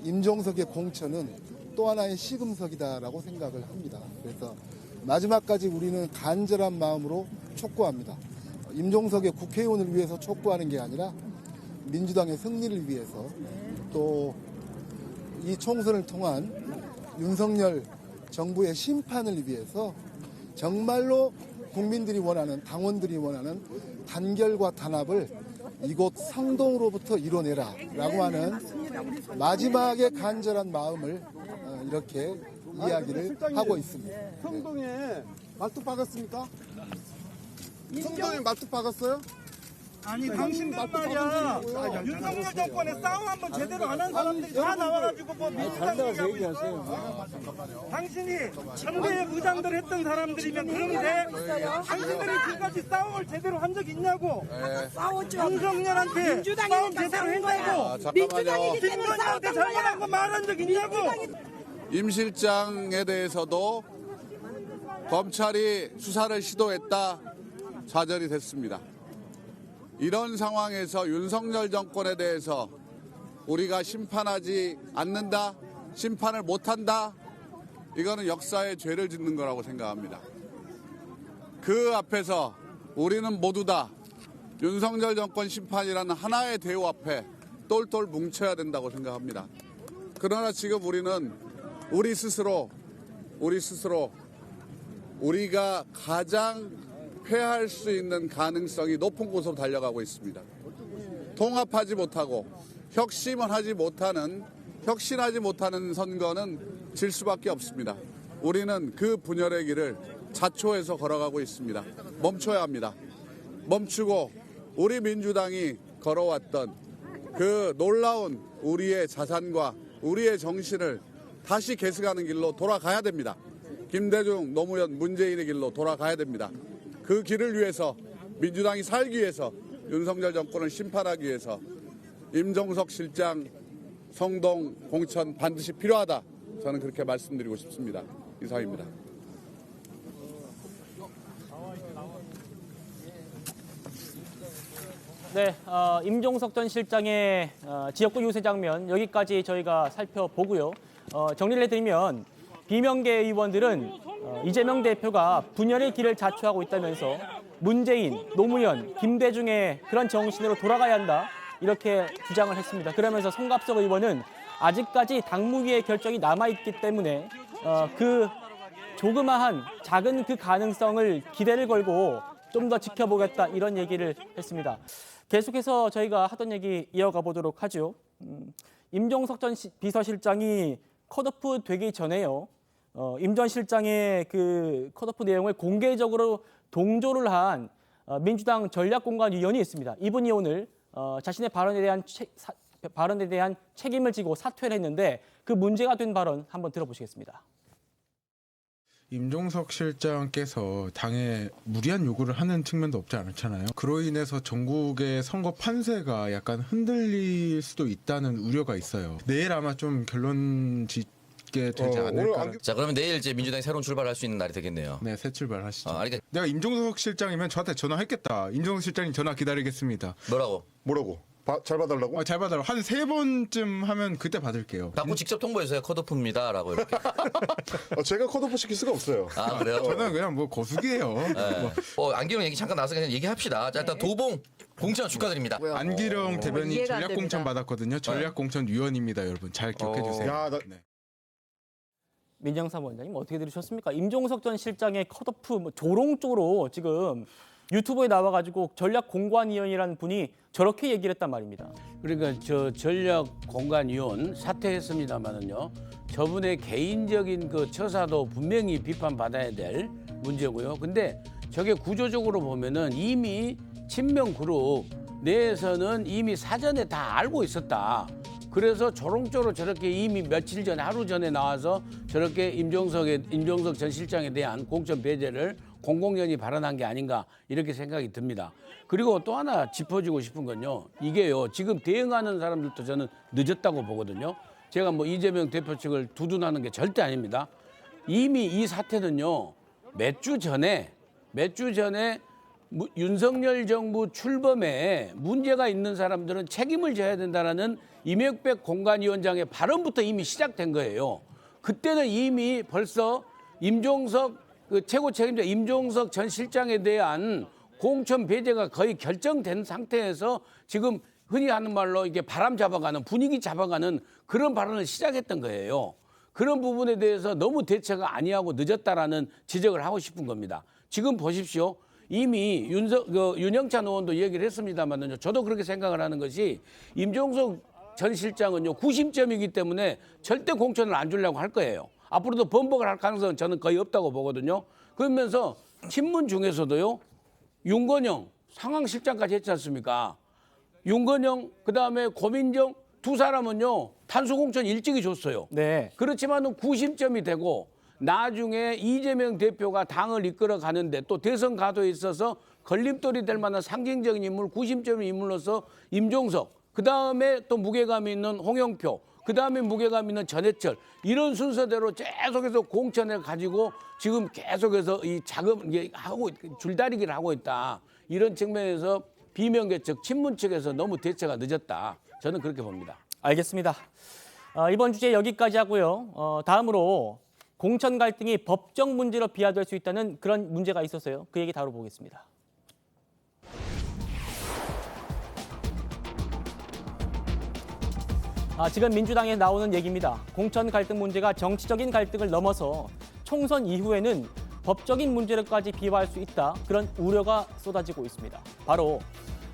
임종석의 공천은 또 하나의 시금석이다라고 생각을 합니다. 그래서 마지막까지 우리는 간절한 마음으로 촉구합니다. 임종석의 국회의원을 위해서 촉구하는 게 아니라 민주당의 승리를 위해서 또 이 총선을 통한 윤석열 정부의 심판을 위해서 정말로 국민들이 원하는, 당원들이 원하는 단결과 단합을 이곳 성동으로부터 이뤄내라라고 하는 마지막에 간절한 마음을 이렇게 이야기를 하고 있습니다. 성동에 말뚝 박았습니까? 성동에 말뚝 박았어요? 아니 당신들 말이야 윤석열 정권에 싸움 한번 제대로 안 한 사람들이 다 나와가지고 뭐 민주당 얘기하고 있어. 당신이 청대에 무장들 했던 사람들이면 그러면 돼. 당신들이 지금까지 싸움을 제대로 한 적 있냐고. 싸웠죠. 윤석열한테 싸움 제대로 했냐고. 민주당이기 때문에 김건희한테 잘못한 거 말한 적 있냐고. 임 실장에 대해서도 검찰이 수사를 시도했다 좌절이 됐습니다. 이런 상황에서 윤석열 정권에 대해서 우리가 심판하지 않는다, 심판을 못한다, 이거는 역사의 죄를 짓는 거라고 생각합니다. 그 앞에서 우리는 모두 다 윤석열 정권 심판이라는 하나의 대우 앞에 똘똘 뭉쳐야 된다고 생각합니다. 그러나 지금 우리는 우리 스스로 우리가 가장 패할 수 있는 가능성이 높은 곳으로 달려가고 있습니다. 통합하지 못하고 혁신하지 못하는 선거는 질 수밖에 없습니다. 우리는 그 분열의 길을 자초해서 걸어가고 있습니다. 멈춰야 합니다. 멈추고 우리 민주당이 걸어왔던 그 놀라운 우리의 자산과 우리의 정신을 다시 계승하는 길로 돌아가야 됩니다. 김대중, 노무현, 문재인의 길로 돌아가야 됩니다. 그 길을 위해서 민주당이 살기 위해서 윤석열 정권을 심판하기 위해서 임종석 실장 성동 공천 반드시 필요하다. 저는 그렇게 말씀드리고 싶습니다. 이상입니다. 네, 임종석 전 실장의 지역구 유세 장면 여기까지 저희가 살펴보고요. 정리를 해드리면 비명계 의원들은 이재명 대표가 분열의 길을 자초하고 있다면서 문재인, 노무현, 김대중의 그런 정신으로 돌아가야 한다 이렇게 주장을 했습니다. 그러면서 송갑석 의원은 아직까지 당무위의 결정이 남아있기 때문에 그 조그마한 작은 그 가능성을 기대를 걸고 좀 더 지켜보겠다 이런 얘기를 했습니다. 계속해서 저희가 하던 얘기 이어가 보도록 하죠. 임종석 전 비서실장이 컷오프 되기 전에요. 임 전 실장의 그 컷오프 내용을 공개적으로 동조를 한 민주당 전략공관위원이 있습니다. 이분이 오늘 자신의 발언에 대한 발언에 대한 책임을 지고 사퇴를 했는데 그 문제가 된 발언 한번 들어보시겠습니다. 임종석 실장께서 당에 무리한 요구를 하는 측면도 없지 않잖아요. 그로 인해서 전국의 선거 판세가 약간 흔들릴 수도 있다는 우려가 있어요. 내일 아마 좀 결론 짓게 되지 않을까. 자, 그러면 내일 이제 민주당이 새로운 출발할 수 있는 날이 되겠네요. 네, 새 출발하시죠. 그러니까 내가 임종석 실장이면 저한테 전화했겠다. 임종석 실장님 전화 기다리겠습니다. 뭐라고? 잘 봐달라고? 잘 봐달라고. 한 3번쯤 하면 그때 받을게요. 자꾸 직접 통보해주세요. 컷오프입니다라고 이렇게. 제가 컷오프 시킬 수가 없어요. 아, 그래요? 저는 그냥 뭐 거수기예요. 네. 안기령 얘기 잠깐 나와서 그냥 얘기합시다. 자, 일단 도봉 공천 축하드립니다. 안기령 대변인 이해가 안 전략 공천 됩니다. 받았거든요. 전략 공천 위원입니다, 여러분. 잘 기억해 주세요. 네. 민정사 원장님 어떻게 들으셨습니까? 임종석 전 실장의 컷오프 조롱 쪽으로 지금 유튜브에 나와가지고 전략공관위원이라는 분이 저렇게 얘기를 했단 말입니다. 그러니까 저 전략공관위원 사퇴했습니다마는요. 저분의 개인적인 그 처사도 분명히 비판받아야 될 문제고요. 근데 저게 구조적으로 보면은 이미 친명그룹 내에서는 이미 사전에 다 알고 있었다. 그래서 조롱조로 저렇게 이미 며칠 전에 하루 전에 나와서 저렇게 임종석 전 실장에 대한 공천 배제를 공공연히 발언한 게 아닌가 이렇게 생각이 듭니다. 그리고 또 하나 짚어주고 싶은 건요. 이게요. 지금 대응하는 사람들도 저는 늦었다고 보거든요. 제가 뭐 이재명 대표 측을 두둔하는 게 절대 아닙니다. 이미 이 사태는요. 몇 주 전에 윤석열 정부 출범에 문제가 있는 사람들은 책임을 져야 된다라는 이명백 공관위원장의 발언부터 이미 시작된 거예요. 그때는 이미 벌써 임종석 최고 책임자 임종석 전 실장에 대한 공천 배제가 거의 결정된 상태에서 지금 흔히 하는 말로 이게 바람 잡아가는 분위기 잡아가는 그런 발언을 시작했던 거예요. 그런 부분에 대해서 너무 대처가 아니하고 늦었다라는 지적을 하고 싶은 겁니다. 지금 보십시오. 이미 윤영찬 의원도 얘기를 했습니다만요. 저도 그렇게 생각을 하는 것이 임종석 전 실장은요 90점이기 때문에 절대 공천을 안 주려고 할 거예요. 앞으로도 번복을 할 가능성은 저는 거의 없다고 보거든요. 그러면서 친문 중에서도요. 윤건영 상황실장까지 했지 않습니까? 윤건영 그다음에 고민정 두 사람은요. 탄수공천 일찍이 줬어요. 네. 그렇지만 90점이 되고 나중에 이재명 대표가 당을 이끌어 가는데 또 대선 가도에 있어서 걸림돌이 될 만한 상징적인 인물 90점의 인물로서 임종석 그다음에 또 무게감 있는 홍영표 그다음에 무게감 있는 전해철 이런 순서대로 계속해서 공천을 가지고 지금 계속해서 이 자금 하고 줄다리기를 하고 있다. 이런 측면에서 비명계 측 친문 측에서 너무 대처가 늦었다. 저는 그렇게 봅니다. 알겠습니다. 이번 주제 여기까지 하고요. 다음으로 공천 갈등이 법적 문제로 비화될 수 있다는 그런 문제가 있었어요. 그 얘기 다뤄보겠습니다. 지금 민주당에 나오는 얘기입니다. 공천 갈등 문제가 정치적인 갈등을 넘어서 총선 이후에는 법적인 문제로까지 비화할 수 있다. 그런 우려가 쏟아지고 있습니다. 바로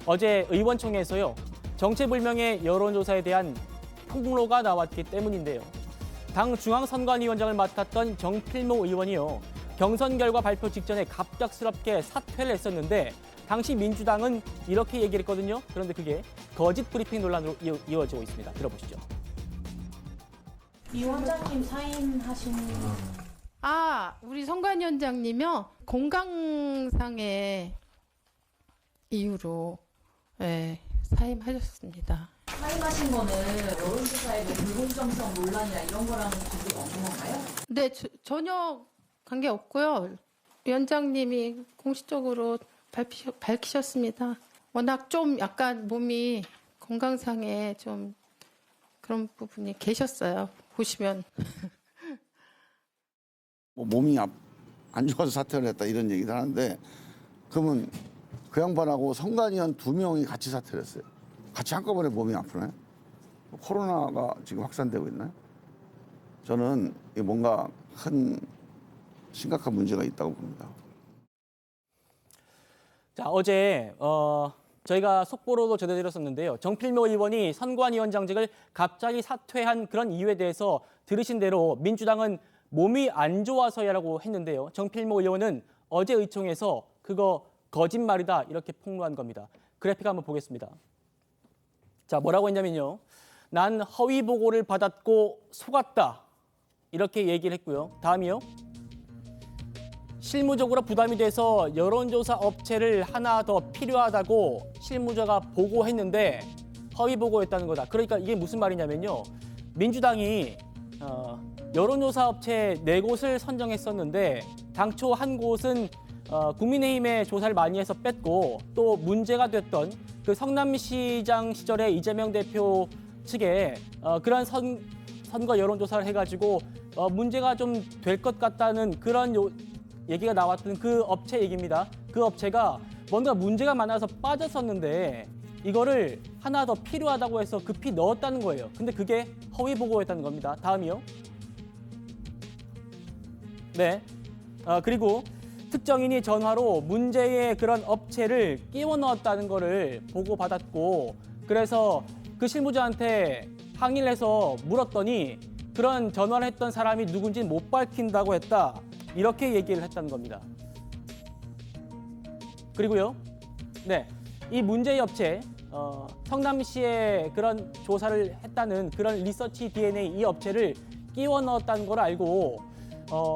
어제 의원총회에서요. 정체불명의 여론조사에 대한 폭로가 나왔기 때문인데요. 당 중앙선관위원장을 맡았던 정필모 의원이요. 경선 결과 발표 직전에 갑작스럽게 사퇴를 했었는데 당시 민주당은 이렇게 얘기를 했거든요. 그런데 그게 거짓 브리핑 논란으로 이어지고 있습니다. 들어보시죠. 이 원장님 사임하신... 우리 선관위원장님이요. 건강상의 이유로 사임하셨습니다. 사임하신 거는 여론조사에도 불공정성 논란이나 이런 거랑 관계가 없는 건가요? 네, 전혀 관계 없고요. 위원장님이 공식적으로 밝히셨습니다. 워낙 좀 약간 몸이 건강상에 좀 그런 부분이 계셨어요. 보시면. 몸이 안 좋아서 사퇴를 했다 이런 얘기를 하는데 그러면 그 양반하고 선관위원 2명이 같이 사퇴를 했어요. 같이 한꺼번에 몸이 아프나요? 코로나가 지금 확산되고 있나요? 저는 뭔가 큰 심각한 문제가 있다고 봅니다. 자, 어제 저희가 속보로도 전해드렸었는데요. 정필모 의원이 선관위원장직을 갑자기 사퇴한 그런 이유에 대해서 들으신 대로 민주당은 몸이 안 좋아서야라고 했는데요. 정필모 의원은 어제 의총에서 그거 거짓말이다 이렇게 폭로한 겁니다. 그래픽 한번 보겠습니다. 자, 뭐라고 했냐면요. 난 허위 보고를 받았고 속았다. 이렇게 얘기를 했고요. 다음이요. 실무적으로 부담이 돼서 여론조사 업체를 하나 더 필요하다고 실무자가 보고했는데 허위 보고했다는 거다. 그러니까 이게 무슨 말이냐면요. 민주당이 여론조사 업체 4곳을 선정했었는데 당초 한 곳은 국민의힘의 조사를 많이 해서 뺐고 또 문제가 됐던 그 성남시장 시절에 이재명 대표 측에 그런 선거 여론조사를 해가지고 문제가 좀 될 것 같다는 그런 얘기가 나왔던 그 업체 얘기입니다. 그 업체가 뭔가 문제가 많아서 빠졌었는데 이거를 하나 더 필요하다고 해서 급히 넣었다는 거예요. 근데 그게 허위 보고였다는 겁니다. 다음이요. 네. 그리고 특정인이 전화로 문제의 그런 업체를 끼워 넣었다는 거를 보고받았고 그래서 그 실무자한테 항의를 해서 물었더니 그런 전화를 했던 사람이 누군지 못 밝힌다고 했다. 이렇게 얘기를 했다는 겁니다. 그리고요. 네. 이 문제의 업체, 성남시에 그런 조사를 했다는 그런 리서치 DNA 이 업체를 끼워 넣었다는 걸 알고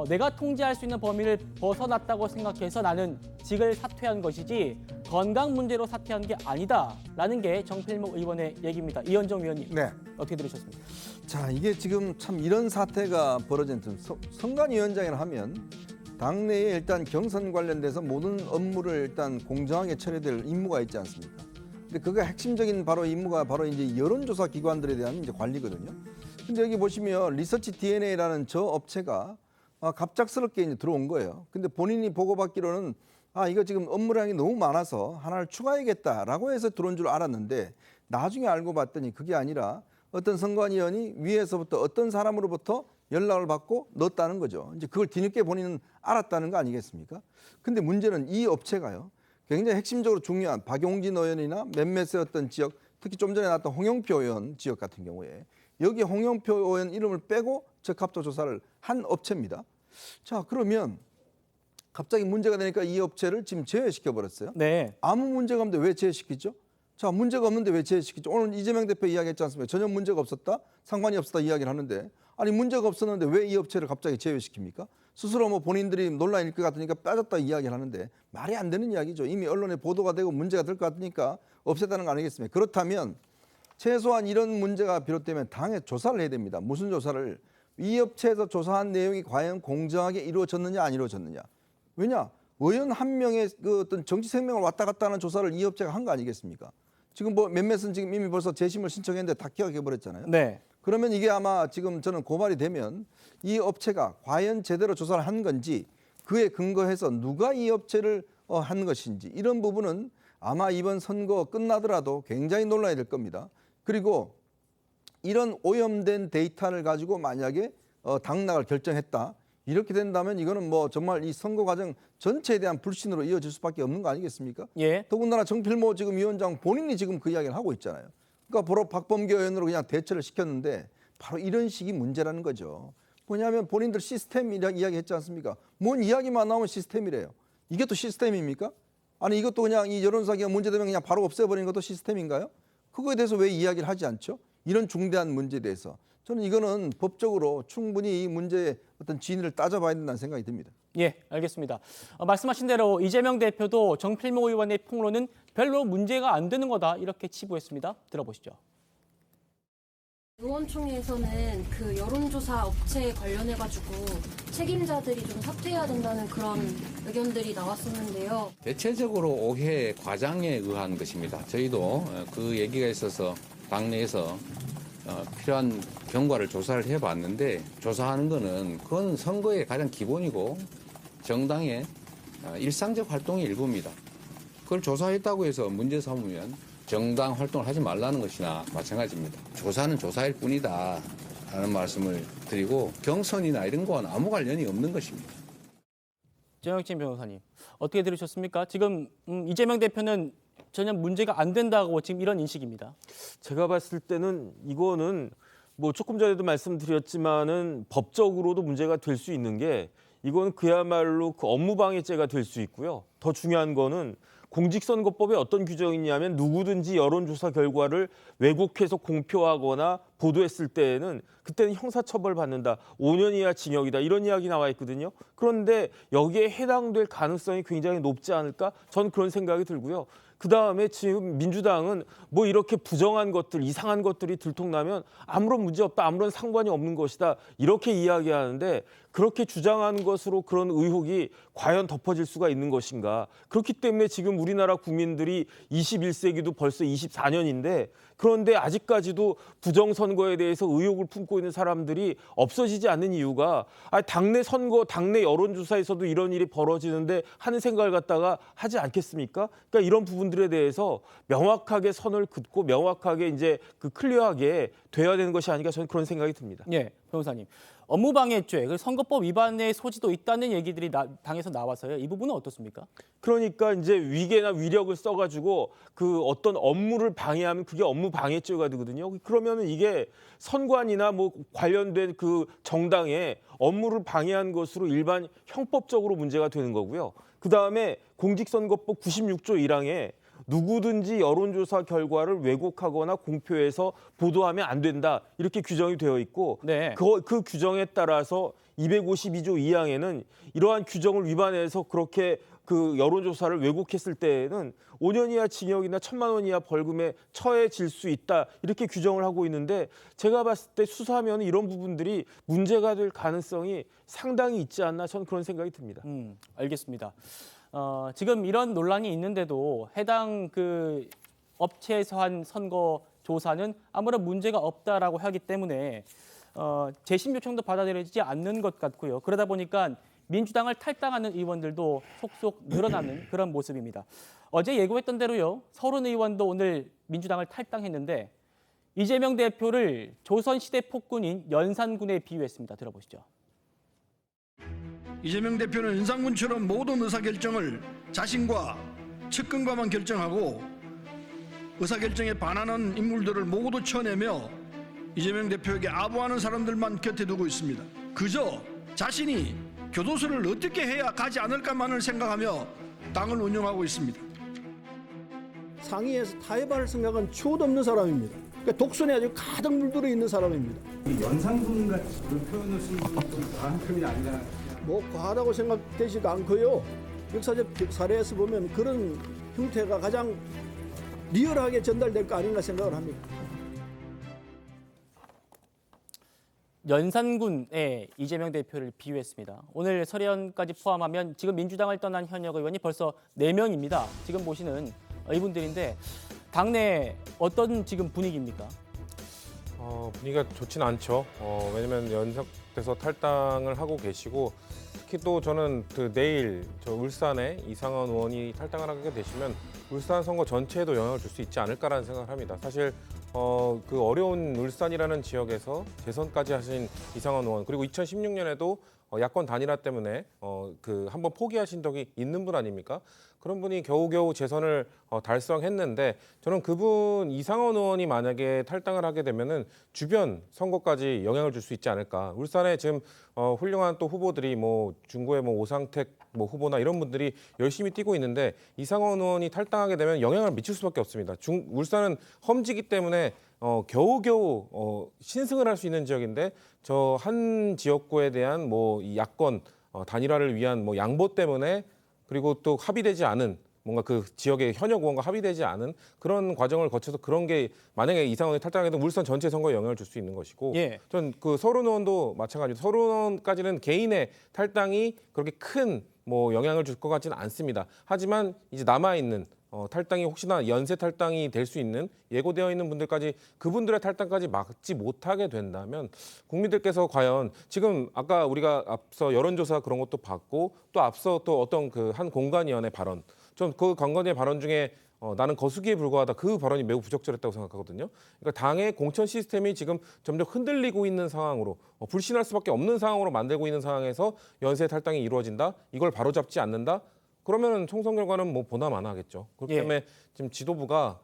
내가 통제할 수 있는 범위를 벗어났다고 생각해서 나는 직을 사퇴한 것이지 건강 문제로 사퇴한 게 아니다라는 게 정필목 의원의 얘기입니다. 이현정 위원님, 네. 어떻게 들으셨습니까? 자, 이게 지금 참 이런 사태가 벌어진 선관위원장이라 하면 당내에 일단 경선 관련돼서 모든 업무를 일단 공정하게 처리될 임무가 있지 않습니까? 근데 그가 핵심적인 바로 임무가 바로 이제 여론조사 기관들에 대한 이제 관리거든요. 근데 여기 보시면 리서치 DNA라는 저 업체가 갑작스럽게 이제 들어온 거예요. 근데 본인이 보고받기로는 이거 지금 업무량이 너무 많아서 하나를 추가해야겠다라고 해서 들어온 줄 알았는데 나중에 알고 봤더니 그게 아니라 어떤 선관위원이 위에서부터 어떤 사람으로부터 연락을 받고 넣었다는 거죠. 이제 그걸 뒤늦게 본인은 알았다는 거 아니겠습니까? 근데 문제는 이 업체가요. 굉장히 핵심적으로 중요한 박용진 의원이나 몇몇의 어떤 지역, 특히 좀 전에 나왔던 홍영표 의원 지역 같은 경우에 여기 홍영표 의원 이름을 빼고 적합도 조사를 한 업체입니다. 자, 그러면 갑자기 문제가 되니까 이 업체를 지금 제외시켜 버렸어요. 네. 아무 문제가 없는데 왜 제외시키죠? 자, 문제가 없는데 왜 제외시키죠? 오늘 이재명 대표 이야기했지 않습니까? 전혀 문제가 없었다, 상관이 없었다 이야기를 하는데 아니 문제가 없었는데 왜 이 업체를 갑자기 제외시킵니까? 스스로 뭐 본인들이 논란일 것 같으니까 빠졌다 이야기를 하는데 말이 안 되는 이야기죠. 이미 언론에 보도가 되고 문제가 될 것 같으니까 없앴다는 거 아니겠습니까? 그렇다면 최소한 이런 문제가 비롯되면 당에 조사를 해야 됩니다. 무슨 조사를? 이 업체에서 조사한 내용이 과연 공정하게 이루어졌느냐 안 이루어졌느냐. 왜냐? 의원 한 명의 그 어떤 정치 생명을 왔다 갔다 하는 조사를 이 업체가 한 거 아니겠습니까? 지금 뭐 몇몇은 지금 이미 벌써 재심을 신청했는데 다 기각해버렸잖아요. 네. 그러면 이게 아마 지금 저는 고발이 되면 이 업체가 과연 제대로 조사를 한 건지 그에 근거해서 누가 이 업체를 한 것인지 이런 부분은 아마 이번 선거 끝나더라도 굉장히 논란이 될 겁니다. 그리고 이런 오염된 데이터를 가지고 만약에 당락을 결정했다. 이렇게 된다면 이거는 뭐 정말 이 선거 과정 전체에 대한 불신으로 이어질 수밖에 없는 거 아니겠습니까? 예. 더군다나 정필모 지금 위원장 본인이 지금 그 이야기를 하고 있잖아요. 그러니까 바로 박범계 의원으로 그냥 대처를 시켰는데 바로 이런 식이 문제라는 거죠. 뭐냐면 본인들 시스템 이야기 했지 않습니까? 뭔 이야기만 나오면 시스템이래요. 이게 또 시스템입니까? 아니 이것도 그냥 이 여론조사기가 문제되면 그냥 바로 없애버리는 것도 시스템인가요? 그거에 대해서 왜 이야기를 하지 않죠? 이런 중대한 문제에 대해서. 저는 이거는 법적으로 충분히 이 문제의 어떤 진위를 따져봐야 된다는 생각이 듭니다. 예, 알겠습니다. 말씀하신 대로 이재명 대표도 정필모 의원의 폭로는 별로 문제가 안 되는 거다 이렇게 치부했습니다. 들어보시죠. 의원총회에서는 그 여론조사 업체에 관련해가지고 책임자들이 좀 사퇴해야 된다는 그런 의견들이 나왔었는데요. 대체적으로 오해 과장에 의한 것입니다. 저희도 그 얘기가 있어서 당내에서 필요한 경과를 조사를 해봤는데 조사하는 거는 그건 선거의 가장 기본이고 정당의 일상적 활동의 일부입니다. 그걸 조사했다고 해서 문제 삼으면 정당 활동을 하지 말라는 것이나 마찬가지입니다. 조사는 조사일 뿐이다 라는 말씀을 드리고 경선이나 이런 건 아무 관련이 없는 것입니다. 정혁진 변호사님, 어떻게 들으셨습니까? 지금 이재명 대표는 전혀 문제가 안 된다고 지금 이런 인식입니다. 제가 봤을 때는 이거는 뭐 조금 전에도 말씀드렸지만은 법적으로도 문제가 될 수 있는 게 이건 그야말로 그 업무방해죄가 될 수 있고요. 더 중요한 거는 공직선거법에 어떤 규정이 있냐면 누구든지 여론조사 결과를 왜곡해서 공표하거나 보도했을 때에는 그때는 형사처벌 받는다. 5년 이하 징역이다. 이런 이야기 나와 있거든요. 그런데 여기에 해당될 가능성이 굉장히 높지 않을까? 전 그런 생각이 들고요. 그다음에 지금 민주당은 뭐 이렇게 부정한 것들, 이상한 것들이 들통나면 아무런 문제 없다, 아무런 상관이 없는 것이다 이렇게 이야기하는데 그렇게 주장하는 것으로 그런 의혹이 과연 덮어질 수가 있는 것인가. 그렇기 때문에 지금 우리나라 국민들이 21세기도 벌써 24년인데 그런데 아직까지도 부정선거에 대해서 의혹을 품고 있는 사람들이 없어지지 않는 이유가 당내 선거, 당내 여론조사에서도 이런 일이 벌어지는데 하는 생각을 갖다가 하지 않겠습니까? 그러니까 이런 부분들에 대해서 명확하게 선을 긋고 명확하게 이제 그 클리어하게 돼야 되는 것이 아닌가 저는 그런 생각이 듭니다. 예, 변호사님. 업무방해죄, 선거법 위반의 소지도 있다는 얘기들이 당에서 나와서요. 이 부분은 어떻습니까? 그러니까 이제 위계나 위력을 써가지고 그 어떤 업무를 방해하면 그게 업무방해죄가 되거든요. 그러면은 이게 선관이나 뭐 관련된 그 정당의 업무를 방해한 것으로 일반 형법적으로 문제가 되는 거고요. 그 다음에 공직선거법 96조 1항에 누구든지 여론조사 결과를 왜곡하거나 공표해서 보도하면 안 된다 이렇게 규정이 되어 있고 네. 그 규정에 따라서 252조 2항에는 이러한 규정을 위반해서 그렇게 그 여론조사를 왜곡했을 때에는 5년 이하 징역이나 1,000만 원 이하 벌금에 처해질 수 있다 이렇게 규정을 하고 있는데 제가 봤을 때 수사하면 이런 부분들이 문제가 될 가능성이 상당히 있지 않나 저는 그런 생각이 듭니다. 알겠습니다. 지금 이런 논란이 있는데도 해당 그 업체에서 한 선거 조사는 아무런 문제가 없다라고 하기 때문에 재심 요청도 받아들여지지 않는 것 같고요. 그러다 보니까 민주당을 탈당하는 의원들도 속속 늘어나는 그런 모습입니다. 어제 예고했던 대로요. 서른 의원도 오늘 민주당을 탈당했는데 이재명 대표를 조선시대 폭군인 연산군에 비유했습니다. 들어보시죠. 이재명 대표는 연산군처럼 모든 의사결정을 자신과 측근과만 결정하고 의사결정에 반하는 인물들을 모두 쳐내며 이재명 대표에게 아부하는 사람들만 곁에 두고 있습니다. 그저 자신이 교도소를 어떻게 해야 가지 않을까만을 생각하며 당을 운영하고 있습니다. 상의에서 타협할 생각은 추호도 없는 사람입니다. 그러니까 독선에 아주 가득 물들어 있는 사람입니다. 연산군 같은 그런 표현을 쓰는 건 좀 과한 표현이 아니라 뭐 과하다고 생각되지도 않고요. 역사적 사례에서 보면 그런 형태가 가장 리얼하게 전달될 거 아닌가 생각을 합니다. 연산군에 이재명 대표를 비유했습니다. 오늘 설현까지 포함하면 지금 민주당을 떠난 현역 의원이 벌써 4명입니다. 지금 보시는 이분들인데 당내 어떤 지금 분위기입니까? 분위기가 좋지는 않죠. 왜냐면 연석돼서 탈당을 하고 계시고 특히 또 저는 그 내일 저 울산에 이상원 의원이 탈당을 하게 되시면 울산 선거 전체에도 영향을 줄 수 있지 않을까라는 생각을 합니다. 사실 그 어려운 울산이라는 지역에서 재선까지 하신 이상원 의원 그리고 2016년에도 야권 단일화 때문에 그 한번 포기하신 적이 있는 분 아닙니까? 그런 분이 겨우겨우 재선을 달성했는데 저는 그분 이상원 의원이 만약에 탈당을 하게 되면은 주변 선거까지 영향을 줄 수 있지 않을까. 울산에 지금 훌륭한 또 후보들이 뭐 중구의 뭐 오상택 뭐 후보나 이런 분들이 열심히 뛰고 있는데 이상원 의원이 탈당하게 되면 영향을 미칠 수밖에 없습니다. 울산은 험지기 때문에 겨우겨우 신승을 할 수 있는 지역인데 저 한 지역구에 대한 뭐 이 야권 단일화를 위한 뭐 양보 때문에 그리고 또 합의되지 않은 뭔가 그 지역의 현역 의원과 합의되지 않은 그런 과정을 거쳐서 그런 게 만약에 이상원이 탈당하게 되면 울산 전체 선거에 영향을 줄 수 있는 것이고 예. 전 그 서른 의원도 마찬가지로 서른 의원까지는 개인의 탈당이 그렇게 큰 뭐 영향을 줄 것 같지는 않습니다. 하지만 이제 남아 있는 탈당이 혹시나 연쇄 탈당이 될 수 있는 예고되어 있는 분들까지 그분들의 탈당까지 막지 못하게 된다면 국민들께서 과연 지금 아까 우리가 앞서 여론조사 그런 것도 봤고 또 앞서 또 어떤 그 한 공관위원회 발언 전 그 관건의 발언 중에 나는 거수기에 불과하다 그 발언이 매우 부적절했다고 생각하거든요. 그러니까 당의 공천 시스템이 지금 점점 흔들리고 있는 상황으로 불신할 수밖에 없는 상황으로 만들고 있는 상황에서 연쇄 탈당이 이루어진다. 이걸 바로잡지 않는다. 그러면 총선 결과는 뭐 보나마나 하겠죠. 그렇기 때문에 지금 지도부가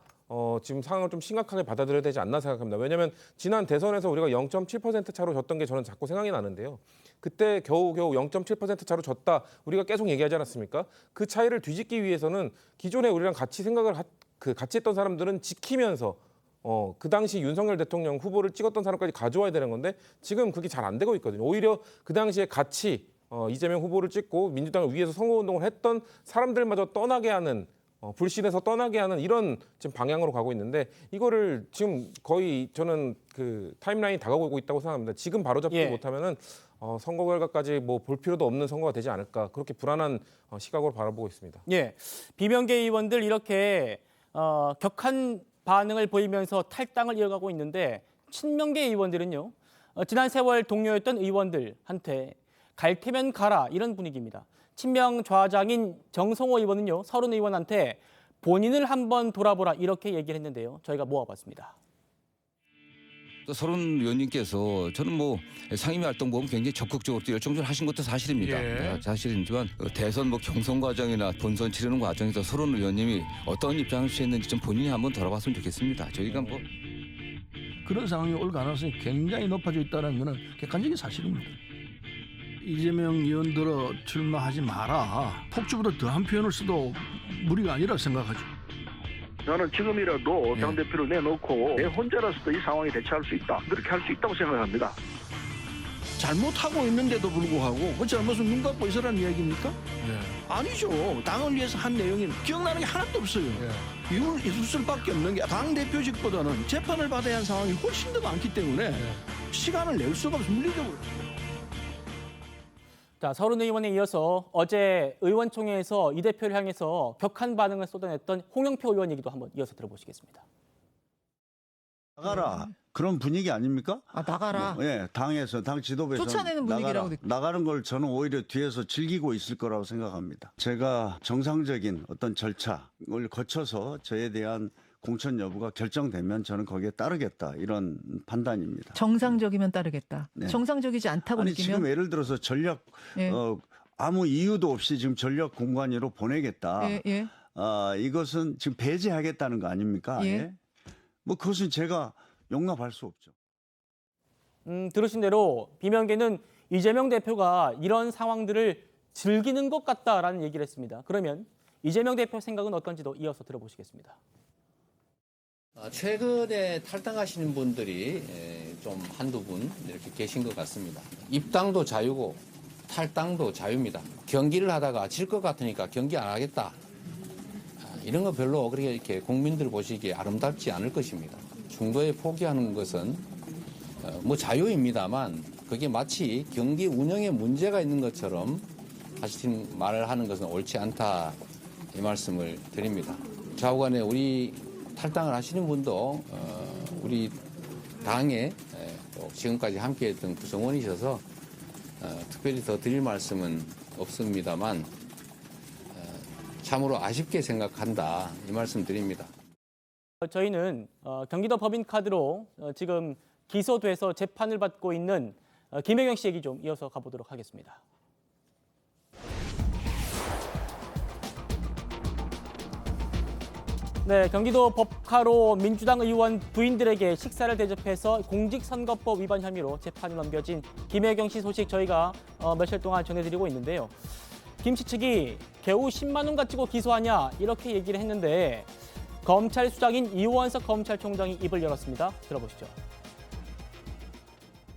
지금 상황을 좀 심각하게 받아들여야 되지 않나 생각합니다. 왜냐하면 지난 대선에서 우리가 0.7% 차로 졌던 게 저는 자꾸 생각이 나는데요. 그때 겨우겨우 0.7% 차로 졌다 우리가 계속 얘기하지 않았습니까? 그 차이를 뒤집기 위해서는 기존에 우리랑 같이 생각을 같이 했던 사람들은 지키면서 그 당시 윤석열 대통령 후보를 찍었던 사람까지 가져와야 되는 건데 지금 그게 잘 안 되고 있거든요. 오히려 그 당시에 같이 이재명 후보를 찍고 민주당을 위해서 선거운동을 했던 사람들마저 떠나게 하는 불신에서 떠나게 하는 이런 지금 방향으로 가고 있는데 이거를 지금 거의 저는 그 타임라인이 다가오고 있다고 생각합니다. 지금 바로잡지 못하면은 선거 결과까지 뭐 볼 필요도 없는 선거가 되지 않을까 그렇게 불안한 시각으로 바라보고 있습니다. 예, 비명계 의원들 이렇게 격한 반응을 보이면서 탈당을 이어가고 있는데 친명계 의원들은요. 지난 세월 동료였던 의원들한테 갈 테면 가라 이런 분위기입니다. 친명 좌장인 정성호 의원은요. 서른 의원한테 본인을 한번 돌아보라 이렇게 얘기를 했는데요. 저희가 모아봤습니다. 서른 의원님께서 저는 뭐 상임위 활동 보면 굉장히 적극적으로 열정적으로 하신 것도 사실입니다. 사실이지만 대선 뭐 경선 과정이나 본선 치르는 과정에서 서른 의원님이 어떤 입장을 취했는지 좀 본인이 한번 돌아봤으면 좋겠습니다. 저희가 뭐 그런 상황이 올 가능성이 굉장히 높아져 있다는 것은 객관적인 사실입니다. 이재명 의원들어 출마하지 마라. 폭주보다 더한 표현을 써도 무리가 아니라 생각하죠. 저는 지금이라도 당대표를 내놓고 내 혼자라서도 이 상황에 대처할 수 있다. 그렇게 할 수 있다고 생각합니다. 잘못하고 있는데도 불구하고 그 잘못은 눈 감고 있으라는 이야기입니까? 아니죠. 당을 위해서 한 내용이 기억나는 게 하나도 없어요. 있을 수밖에 없는 게 당대표직보다는 재판을 받아야 하는 상황이 훨씬 더 많기 때문에 시간을 낼 수가 없어 물리적으로. 자, 서른 의원에 이어서 어제 의원총회에서 이 대표를 향해서 격한 반응을 쏟아냈던 홍영표 의원 얘기도 한번 이어서 들어보시겠습니다. 나가라. 그런 분위기 아닙니까? 나가라. 예, 당에서 당 지도부에서 쫓아내는 분위기라고 나가는 걸 저는 오히려 뒤에서 즐기고 있을 거라고 생각합니다. 제가 정상적인 어떤 절차를 거쳐서 저에 대한 공천 여부가 결정되면 저는 거기에 따르겠다 이런 판단입니다. 정상적이면 따르겠다. 네. 정상적이지 않다고 아니, 느끼면 지금 예를 들어서 전략 아무 이유도 없이 지금 전략 공관위로 보내겠다. 이것은 지금 배제하겠다는 거 아닙니까? 뭐 그것은 제가 용납할 수 없죠. 들으신 대로 비명계는 이재명 대표가 이런 상황들을 즐기는 것 같다라는 얘기를 했습니다. 그러면 이재명 대표 생각은 어떤지도 이어서 들어보시겠습니다. 최근에 탈당하시는 분들이 좀 한두 분 이렇게 계신 것 같습니다. 입당도 자유고 탈당도 자유입니다. 경기를 하다가 질 것 같으니까 경기 안 하겠다. 이런 거 별로 그렇게 이렇게 국민들 보시기에 아름답지 않을 것입니다. 중도에 포기하는 것은 뭐 자유입니다만 그게 마치 경기 운영에 문제가 있는 것처럼 하시는 말을 하는 것은 옳지 않다 이 말씀을 드립니다. 좌우간에 우리 탈당을 하시는 분도 우리 당에 지금까지 함께했던 구성원이셔서 특별히 더 드릴 말씀은 없습니다만 참으로 아쉽게 생각한다 이 말씀 드립니다. 저희는 경기도 법인카드로 지금 기소돼서 재판을 받고 있는 김혜경 씨 얘기 좀 이어서 가보도록 하겠습니다. 네, 경기도 법카로 민주당 의원 부인들에게 식사를 대접해서 공직선거법 위반 혐의로 재판이 넘겨진 김혜경 씨 소식 저희가 며칠 동안 전해드리고 있는데요. 김 씨 측이 겨우 10만 원 가지고 기소하냐 이렇게 얘기를 했는데 검찰 수장인 이원석 검찰총장이 입을 열었습니다. 들어보시죠.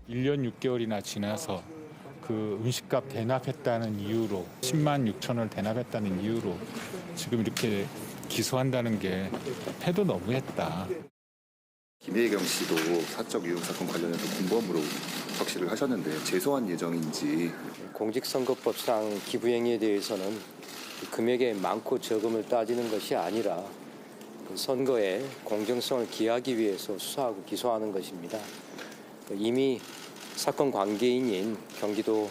1년 6개월이나 지나서 그 음식값 대납했다는 이유로 10만 6천을 대납했다는 이유로 지금 이렇게 기소한다는 게 해도 너무했다. 김혜경 씨도 사적 유용 사건 관련해서 공범으로 적시를 하셨는데 제소한 예정인지. 공직선거법상 기부행위에 대해서는 금액의 많고 적음을 따지는 것이 아니라 선거의 공정성을 기하기 위해서 수사하고 기소하는 것입니다. 이미 사건 관계인인 경기도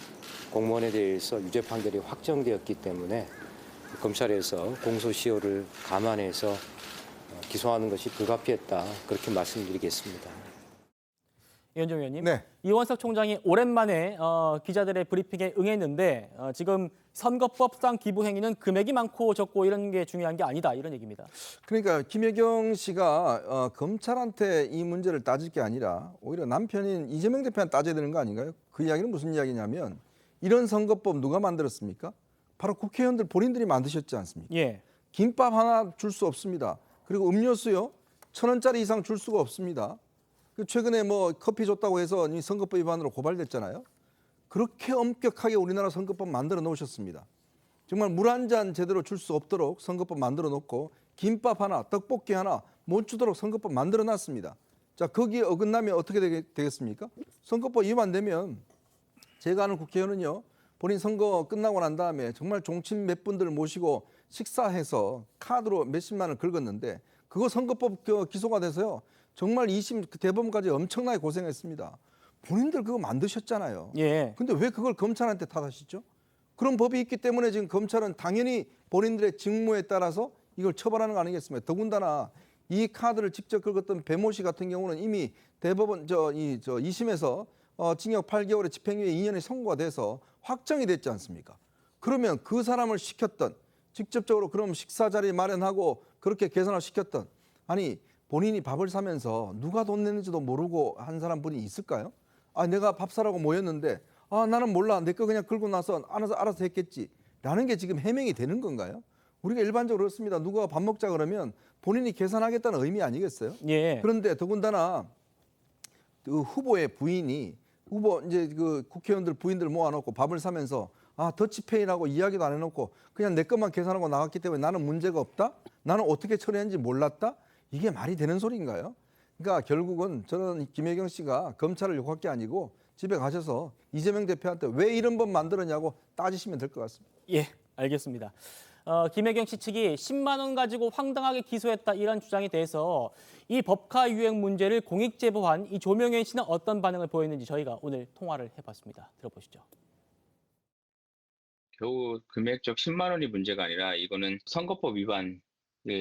공무원에 대해서 유죄 판결이 확정되었기 때문에 검찰에서 공소시효를 감안해서 기소하는 것이 불가피했다 그렇게 말씀드리겠습니다. 이현종 의원님, 이원석 총장이 오랜만에 기자들의 브리핑에 응했는데 지금 선거법상 기부 행위는 금액이 많고 적고 이런 게 중요한 게 아니다 이런 얘기입니다. 그러니까 김혜경 씨가 검찰한테 이 문제를 따질 게 아니라 오히려 남편인 이재명 대표한테 따져야 되는 거 아닌가요? 그 이야기는 무슨 이야기냐면 이런 선거법 누가 만들었습니까? 바로 국회의원들 본인들이 만드셨지 않습니까? 예. 김밥 하나 줄 수 없습니다. 그리고 음료수요 1,000원짜리 이상 줄 수가 없습니다. 최근에 뭐 커피 줬다고 해서 이 선거법 위반으로 고발됐잖아요. 그렇게 엄격하게 우리나라 선거법 만들어 놓으셨습니다. 정말 물 한 잔 제대로 줄 수 없도록 선거법 만들어 놓고 김밥 하나, 떡볶이 하나 못 주도록 선거법 만들어 놨습니다. 자, 거기에 어긋나면 어떻게 되겠습니까? 선거법 위반되면 제가 아는 국회의원은요. 본인 선거 끝나고 난 다음에 정말 종친 몇 분들 모시고 식사해서 카드로 몇십만 원 긁었는데 그거 선거법 기소가 돼서요. 정말 2심 대법원까지 엄청나게 고생했습니다. 본인들 그거 만드셨잖아요. 예. 근데 왜 그걸 검찰한테 탓하시죠? 그런 법이 있기 때문에 지금 검찰은 당연히 본인들의 직무에 따라서 이걸 처벌하는 거 아니겠습니까? 더군다나 이 카드를 직접 긁었던 배모 씨 같은 경우는 이미 대법원 2심에서 징역 8개월에 집행유예 2년이 선고가 돼서 확정이 됐지 않습니까? 그러면 그 사람을 시켰던 직접적으로 그럼 식사 자리 마련하고 그렇게 계산을 시켰던 아니 본인이 밥을 사면서 누가 돈 냈는지도 모르고 한 사람분이 있을까요? 아 내가 밥 사라고 모였는데 아 나는 몰라 내 거 그냥 긁고 나서 알아서 했겠지 라는 게 지금 해명이 되는 건가요? 우리가 일반적으로 그렇습니다. 누가 밥 먹자 그러면 본인이 계산하겠다는 의미 아니겠어요? 예. 그런데 더군다나 그 후보의 부인이 이제 그 국회의원들 부인들 모아놓고 밥을 사면서 더치페이라고 이야기도 안 해놓고 그냥 내 것만 계산하고 나갔기 때문에 나는 문제가 없다? 나는 어떻게 처리했는지 몰랐다? 이게 말이 되는 소리인가요? 그러니까 결국은 저는 김혜경 씨가 검찰을 욕할 게 아니고 집에 가셔서 이재명 대표한테 왜 이런 법 만들었냐고 따지시면 될 것 같습니다. 예, 알겠습니다. 김혜경 씨 측이 10만 원 가지고 황당하게 기소했다 이런 주장에 대해서 이 법카 유행 문제를 공익 제보한 이 조명현 씨는 어떤 반응을 보였는지 저희가 오늘 통화를 해봤습니다. 들어보시죠. 겨우 금액적 10만 원이 문제가 아니라 이거는 선거법 위반을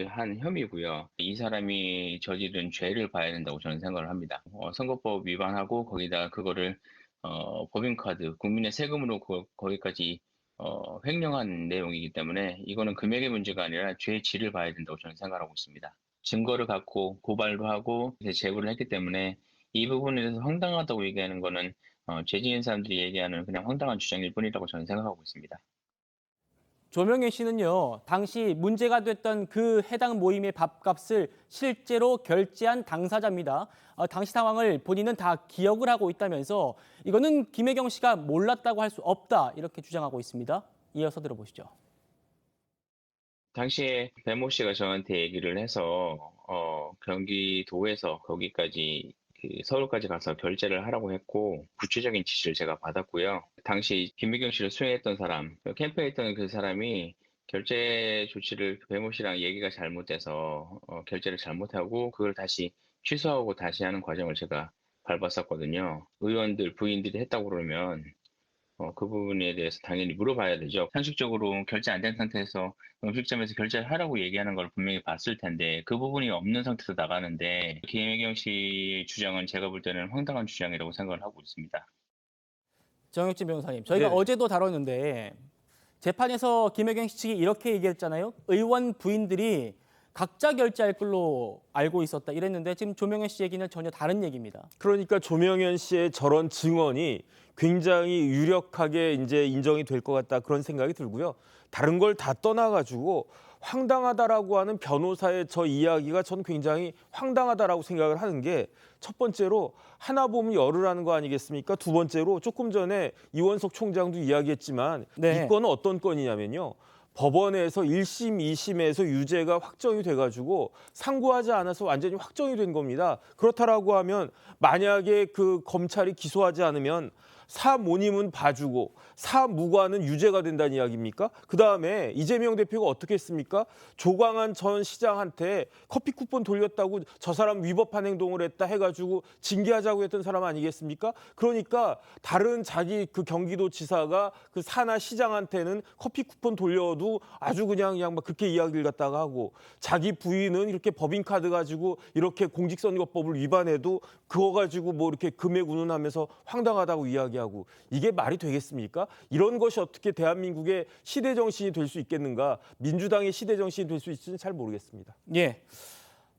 한 혐의고요. 이 사람이 저지른 죄를 봐야 된다고 저는 생각을 합니다. 선거법 위반하고 거기다 그거를 법인카드, 국민의 세금으로 거기까지 횡령한 내용이기 때문에 이거는 금액의 문제가 아니라 죄의 질을 봐야 된다고 저는 생각하고 있습니다. 증거를 갖고 고발도 하고 제보를 했기 때문에 이 부분에 대해서 황당하다고 얘기하는 거는 죄 지은 사람들이 얘기하는 그냥 황당한 주장일 뿐이라고 저는 생각하고 있습니다. 조명현 씨는요, 당시 문제가 됐던 그 해당 모임의 밥값을 실제로 결제한 당사자입니다. 당시 상황을 본인은 다 기억을 하고 있다면서 이거는 김혜경 씨가 몰랐다고 할 수 없다 이렇게 주장하고 있습니다. 이어서 들어보시죠. 당시에 배모 씨가 저한테 얘기를 해서 경기도에서 거기까지 서울까지 가서 결제를 하라고 했고 구체적인 지시를 제가 받았고요. 당시 김혜경 씨를 수행했던 사람, 캠프에 있던 그 사람이 결제 조치를 배모 씨랑 얘기가 잘못돼서 결제를 잘못하고 그걸 다시 취소하고 다시 하는 과정을 제가 밟았었거든요. 의원들, 부인들이 했다고 그러면 그 부분에 대해서 당연히 물어봐야 되죠. 상식적으로 결제 안 된 상태에서 음식점에서 결제를 하라고 얘기하는 걸 분명히 봤을 텐데 그 부분이 없는 상태에서 나가는데 김혜경 씨의 주장은 제가 볼 때는 황당한 주장이라고 생각을 하고 있습니다. 정혁진 변호사님, 저희가 네. 어제도 다뤘는데 재판에서 김혜경 씨 측이 이렇게 얘기했잖아요. 의원 부인들이 각자 결제할 걸로 알고 있었다 이랬는데 지금 조명현 씨 얘기는 전혀 다른 얘기입니다. 그러니까 조명현 씨의 저런 증언이 굉장히 유력하게 이제 인정이 될 것 같다 그런 생각이 들고요. 다른 걸 다 떠나가지고 황당하다라고 하는 변호사의 저 이야기가 전 굉장히 황당하다라고 생각을 하는 게 첫 번째로 하나 보면 열으라는 거 아니겠습니까? 두 번째로 조금 전에 이원석 총장도 이야기했지만 네. 이 건은 어떤 건이냐면요. 법원에서 1심, 2심에서 유죄가 확정이 돼가지고 상고하지 않아서 완전히 확정이 된 겁니다. 그렇다라고 하면 만약에 그 검찰이 기소하지 않으면 사모님은 봐주고 사무관은 유죄가 된다는 이야기입니까? 그다음에 이재명 대표가 어떻게 했습니까? 조광한 전 시장한테 커피 쿠폰 돌렸다고 저 사람 위법한 행동을 했다 해가지고 징계하자고 했던 사람 아니겠습니까? 그러니까 다른 자기 그 경기도지사가 그 사나 시장한테는 커피 쿠폰 돌려도 아주 그냥 막 그렇게 이야기를 갖다가 하고 자기 부인은 이렇게 법인카드 가지고 이렇게 공직선거법을 위반해도 그거 가지고 뭐 이렇게 금액 운운하면서 황당하다고 이야기하고 하고 이게 말이 되겠습니까? 이런 것이 어떻게 대한민국의 시대 정신이 될 수 있겠는가? 민주당의 시대 정신이 될 수 있을지는 잘 모르겠습니다. 예.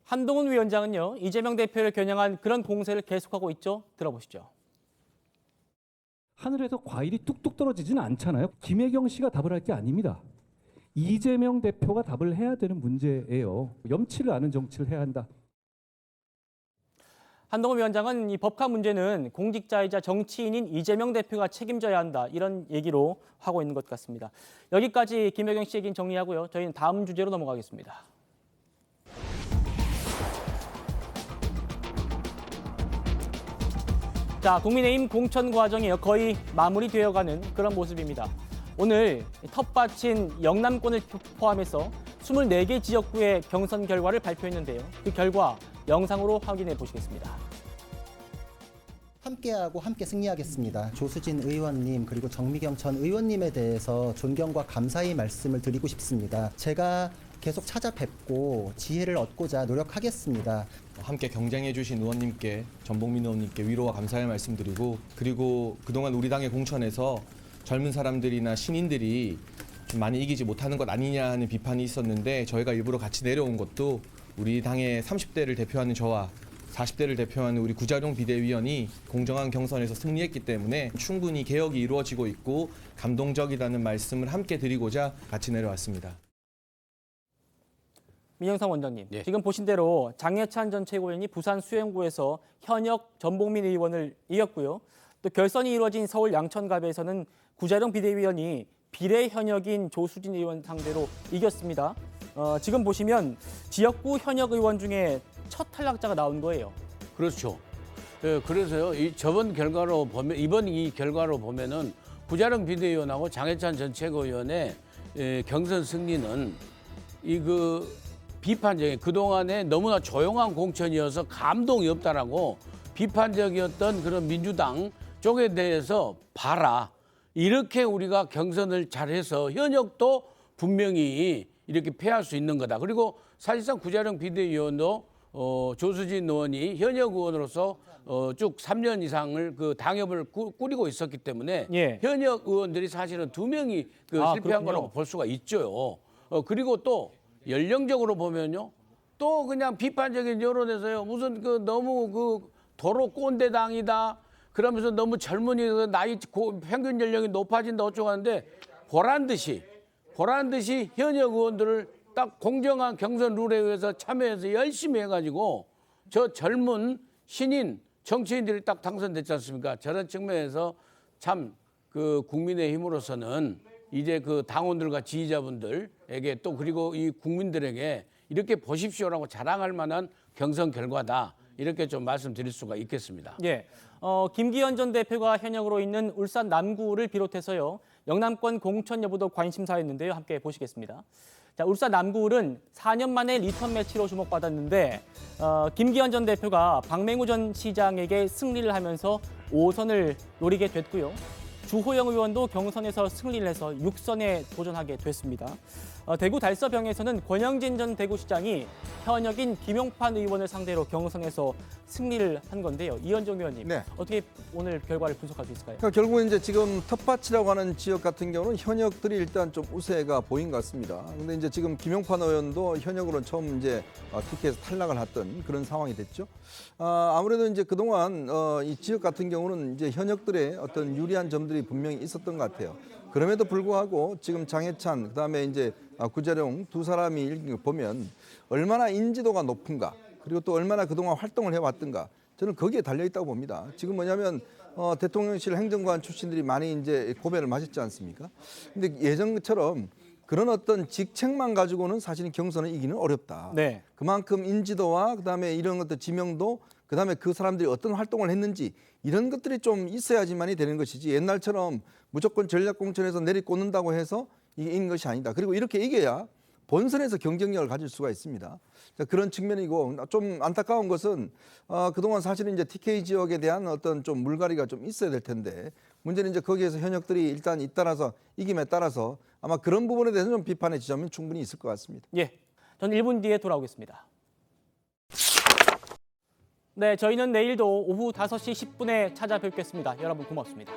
한동훈 위원장은요, 이재명 대표를 겨냥한 그런 공세를 계속하고 있죠. 들어보시죠. 하늘에서 과일이 뚝뚝 떨어지지는 않잖아요. 김혜경 씨가 답을 할 게 아닙니다. 이재명 대표가 답을 해야 되는 문제예요. 염치를 아는 정치를 해야 한다. 한동훈 위원장은 이 법카 문제는 공직자이자 정치인인 이재명 대표가 책임져야 한다. 이런 얘기로 하고 있는 것 같습니다. 여기까지 김혜경 씨 얘기는 정리하고요. 저희는 다음 주제로 넘어가겠습니다. 자, 국민의힘 공천 과정이 거의 마무리되어가는 그런 모습입니다. 오늘 텃밭인 영남권을 포함해서 24개 지역구의 경선 결과를 발표했는데요. 그 결과 영상으로 확인해 보시겠습니다. 함께하고 함께 승리하겠습니다. 조수진 의원님 그리고 정미경 전 의원님에 대해서 존경과 감사의 말씀을 드리고 싶습니다. 제가 계속 찾아뵙고 지혜를 얻고자 노력하겠습니다. 함께 경쟁해 주신 의원님께, 전봉민 의원님께 위로와 감사의 말씀드리고, 그리고 그동안 우리 당의 공천에서 젊은 사람들이나 신인들이 좀 많이 이기지 못하는 것 아니냐 하는 비판이 있었는데, 저희가 일부러 같이 내려온 것도 우리 당의 30대를 대표하는 저와 40대를 대표하는 우리 구자룡 비대위원이 공정한 경선에서 승리했기 때문에 충분히 개혁이 이루어지고 있고 감동적이라는 말씀을 함께 드리고자 같이 내려왔습니다. 민영상 원장님, 지금 보신 대로 장해찬 전 최고위원이 부산 수영구에서 현역 전봉민 의원을 이겼고요. 또 결선이 이루어진 서울 양천갑에서는 구자룡 비대위원이 비례 현역인 조수진 의원 상대로 이겼습니다. 지금 보시면 지역구 현역 의원 중에 첫 탈락자가 나온 거예요. 그렇죠. 그래서요, 저번 결과로 보면, 이번 이 결과로 보면은 구자룡 비대위원하고 장해찬 전 최고위원의 경선 승리는 비판적인, 그동안에 너무나 조용한 공천이어서 감동이 없다라고 비판적이었던 그런 민주당 쪽에 대해서 봐라. 이렇게 우리가 경선을 잘해서 현역도 분명히 이렇게 패할 수 있는 거다. 그리고 사실상 구자룡 비대위원도 조수진 의원이 현역 의원으로서 쭉 3년 이상을 그 당협을 꾸리고 있었기 때문에 현역 의원들이 사실은 2명이 실패한 거라고 볼 수가 있죠. 그리고 또 연령적으로 보면요, 또 그냥 비판적인 여론에서요, 무슨 너무 도로 꼰대당이다, 그러면서 너무 젊은이 나이 평균 연령이 높아진다 어쩌고 하는데, 보란 듯이 현역 의원들을 딱 공정한 경선 룰에 의해서 참여해서 열심히 해가지고 저 젊은 신인 정치인들이 딱 당선됐지 않습니까? 저런 측면에서 참 국민의힘으로서는 이제 당원들과 지지자분들에게 또 그리고 이 국민들에게 이렇게 보십시오라고 자랑할 만한 경선 결과다. 이렇게 좀 말씀드릴 수가 있겠습니다. 예, 김기현 전 대표가 현역으로 있는 울산 남구를 비롯해서요, 영남권 공천 여부도 관심사였는데요. 함께 보시겠습니다. 자, 울산 남구을은 4년 만에 리턴 매치로 주목받았는데 김기현 전 대표가 박맹우 전 시장에게 승리를 하면서 5선을 노리게 됐고요. 주호영 의원도 경선에서 승리를 해서 6선에 도전하게 됐습니다. 대구 달서병에서는 권영진 전 대구시장이 현역인 김용판 의원을 상대로 경선에서 승리를 한 건데요. 이현정 의원님, 어떻게 오늘 결과를 분석할 수 있을까요? 그러니까 결국은 이제 지금 텃밭이라고 하는 지역 같은 경우는 현역들이 일단 좀 우세가 보인 것 같습니다. 근데 이제 지금 김용판 의원도 현역으로 처음 이제 TK에서 탈락을 했던 그런 상황이 됐죠. 아무래도 이제 그동안 이 지역 같은 경우는 이제 현역들의 어떤 유리한 점들이 분명히 있었던 것 같아요. 그럼에도 불구하고 지금 장해찬, 그다음에 이제 구자룡 두 사람이 보면 얼마나 인지도가 높은가, 그리고 또 얼마나 그동안 활동을 해왔던가, 저는 거기에 달려 있다고 봅니다. 지금 뭐냐면 대통령실 행정관 출신들이 많이 이제 고배를 마셨지 않습니까? 근데 예전처럼 그런 어떤 직책만 가지고는 사실은 경선을 이기는 어렵다. 네. 그만큼 인지도와 그다음에 이런 것들 지명도, 그다음에 그 사람들이 어떤 활동을 했는지 이런 것들이 좀 있어야지만이 되는 것이지, 옛날처럼 무조건 전략공천에서 내리꽂는다고 해서 이긴 것이 아니다. 그리고 이렇게 이겨야 본선에서 경쟁력을 가질 수가 있습니다. 그런 측면이고, 좀 안타까운 것은 그동안 사실은 이제 TK 지역에 대한 어떤 좀 물갈이가 좀 있어야 될 텐데, 문제는 이제 거기에서 현역들이 일단 잇따라서 이김에 따라서 아마 그런 부분에 대해서 좀 비판의 지점은 충분히 있을 것 같습니다. 예, 전 1분 뒤에 돌아오겠습니다. 네, 저희는 내일도 오후 5시 10분에 찾아뵙겠습니다. 여러분 고맙습니다.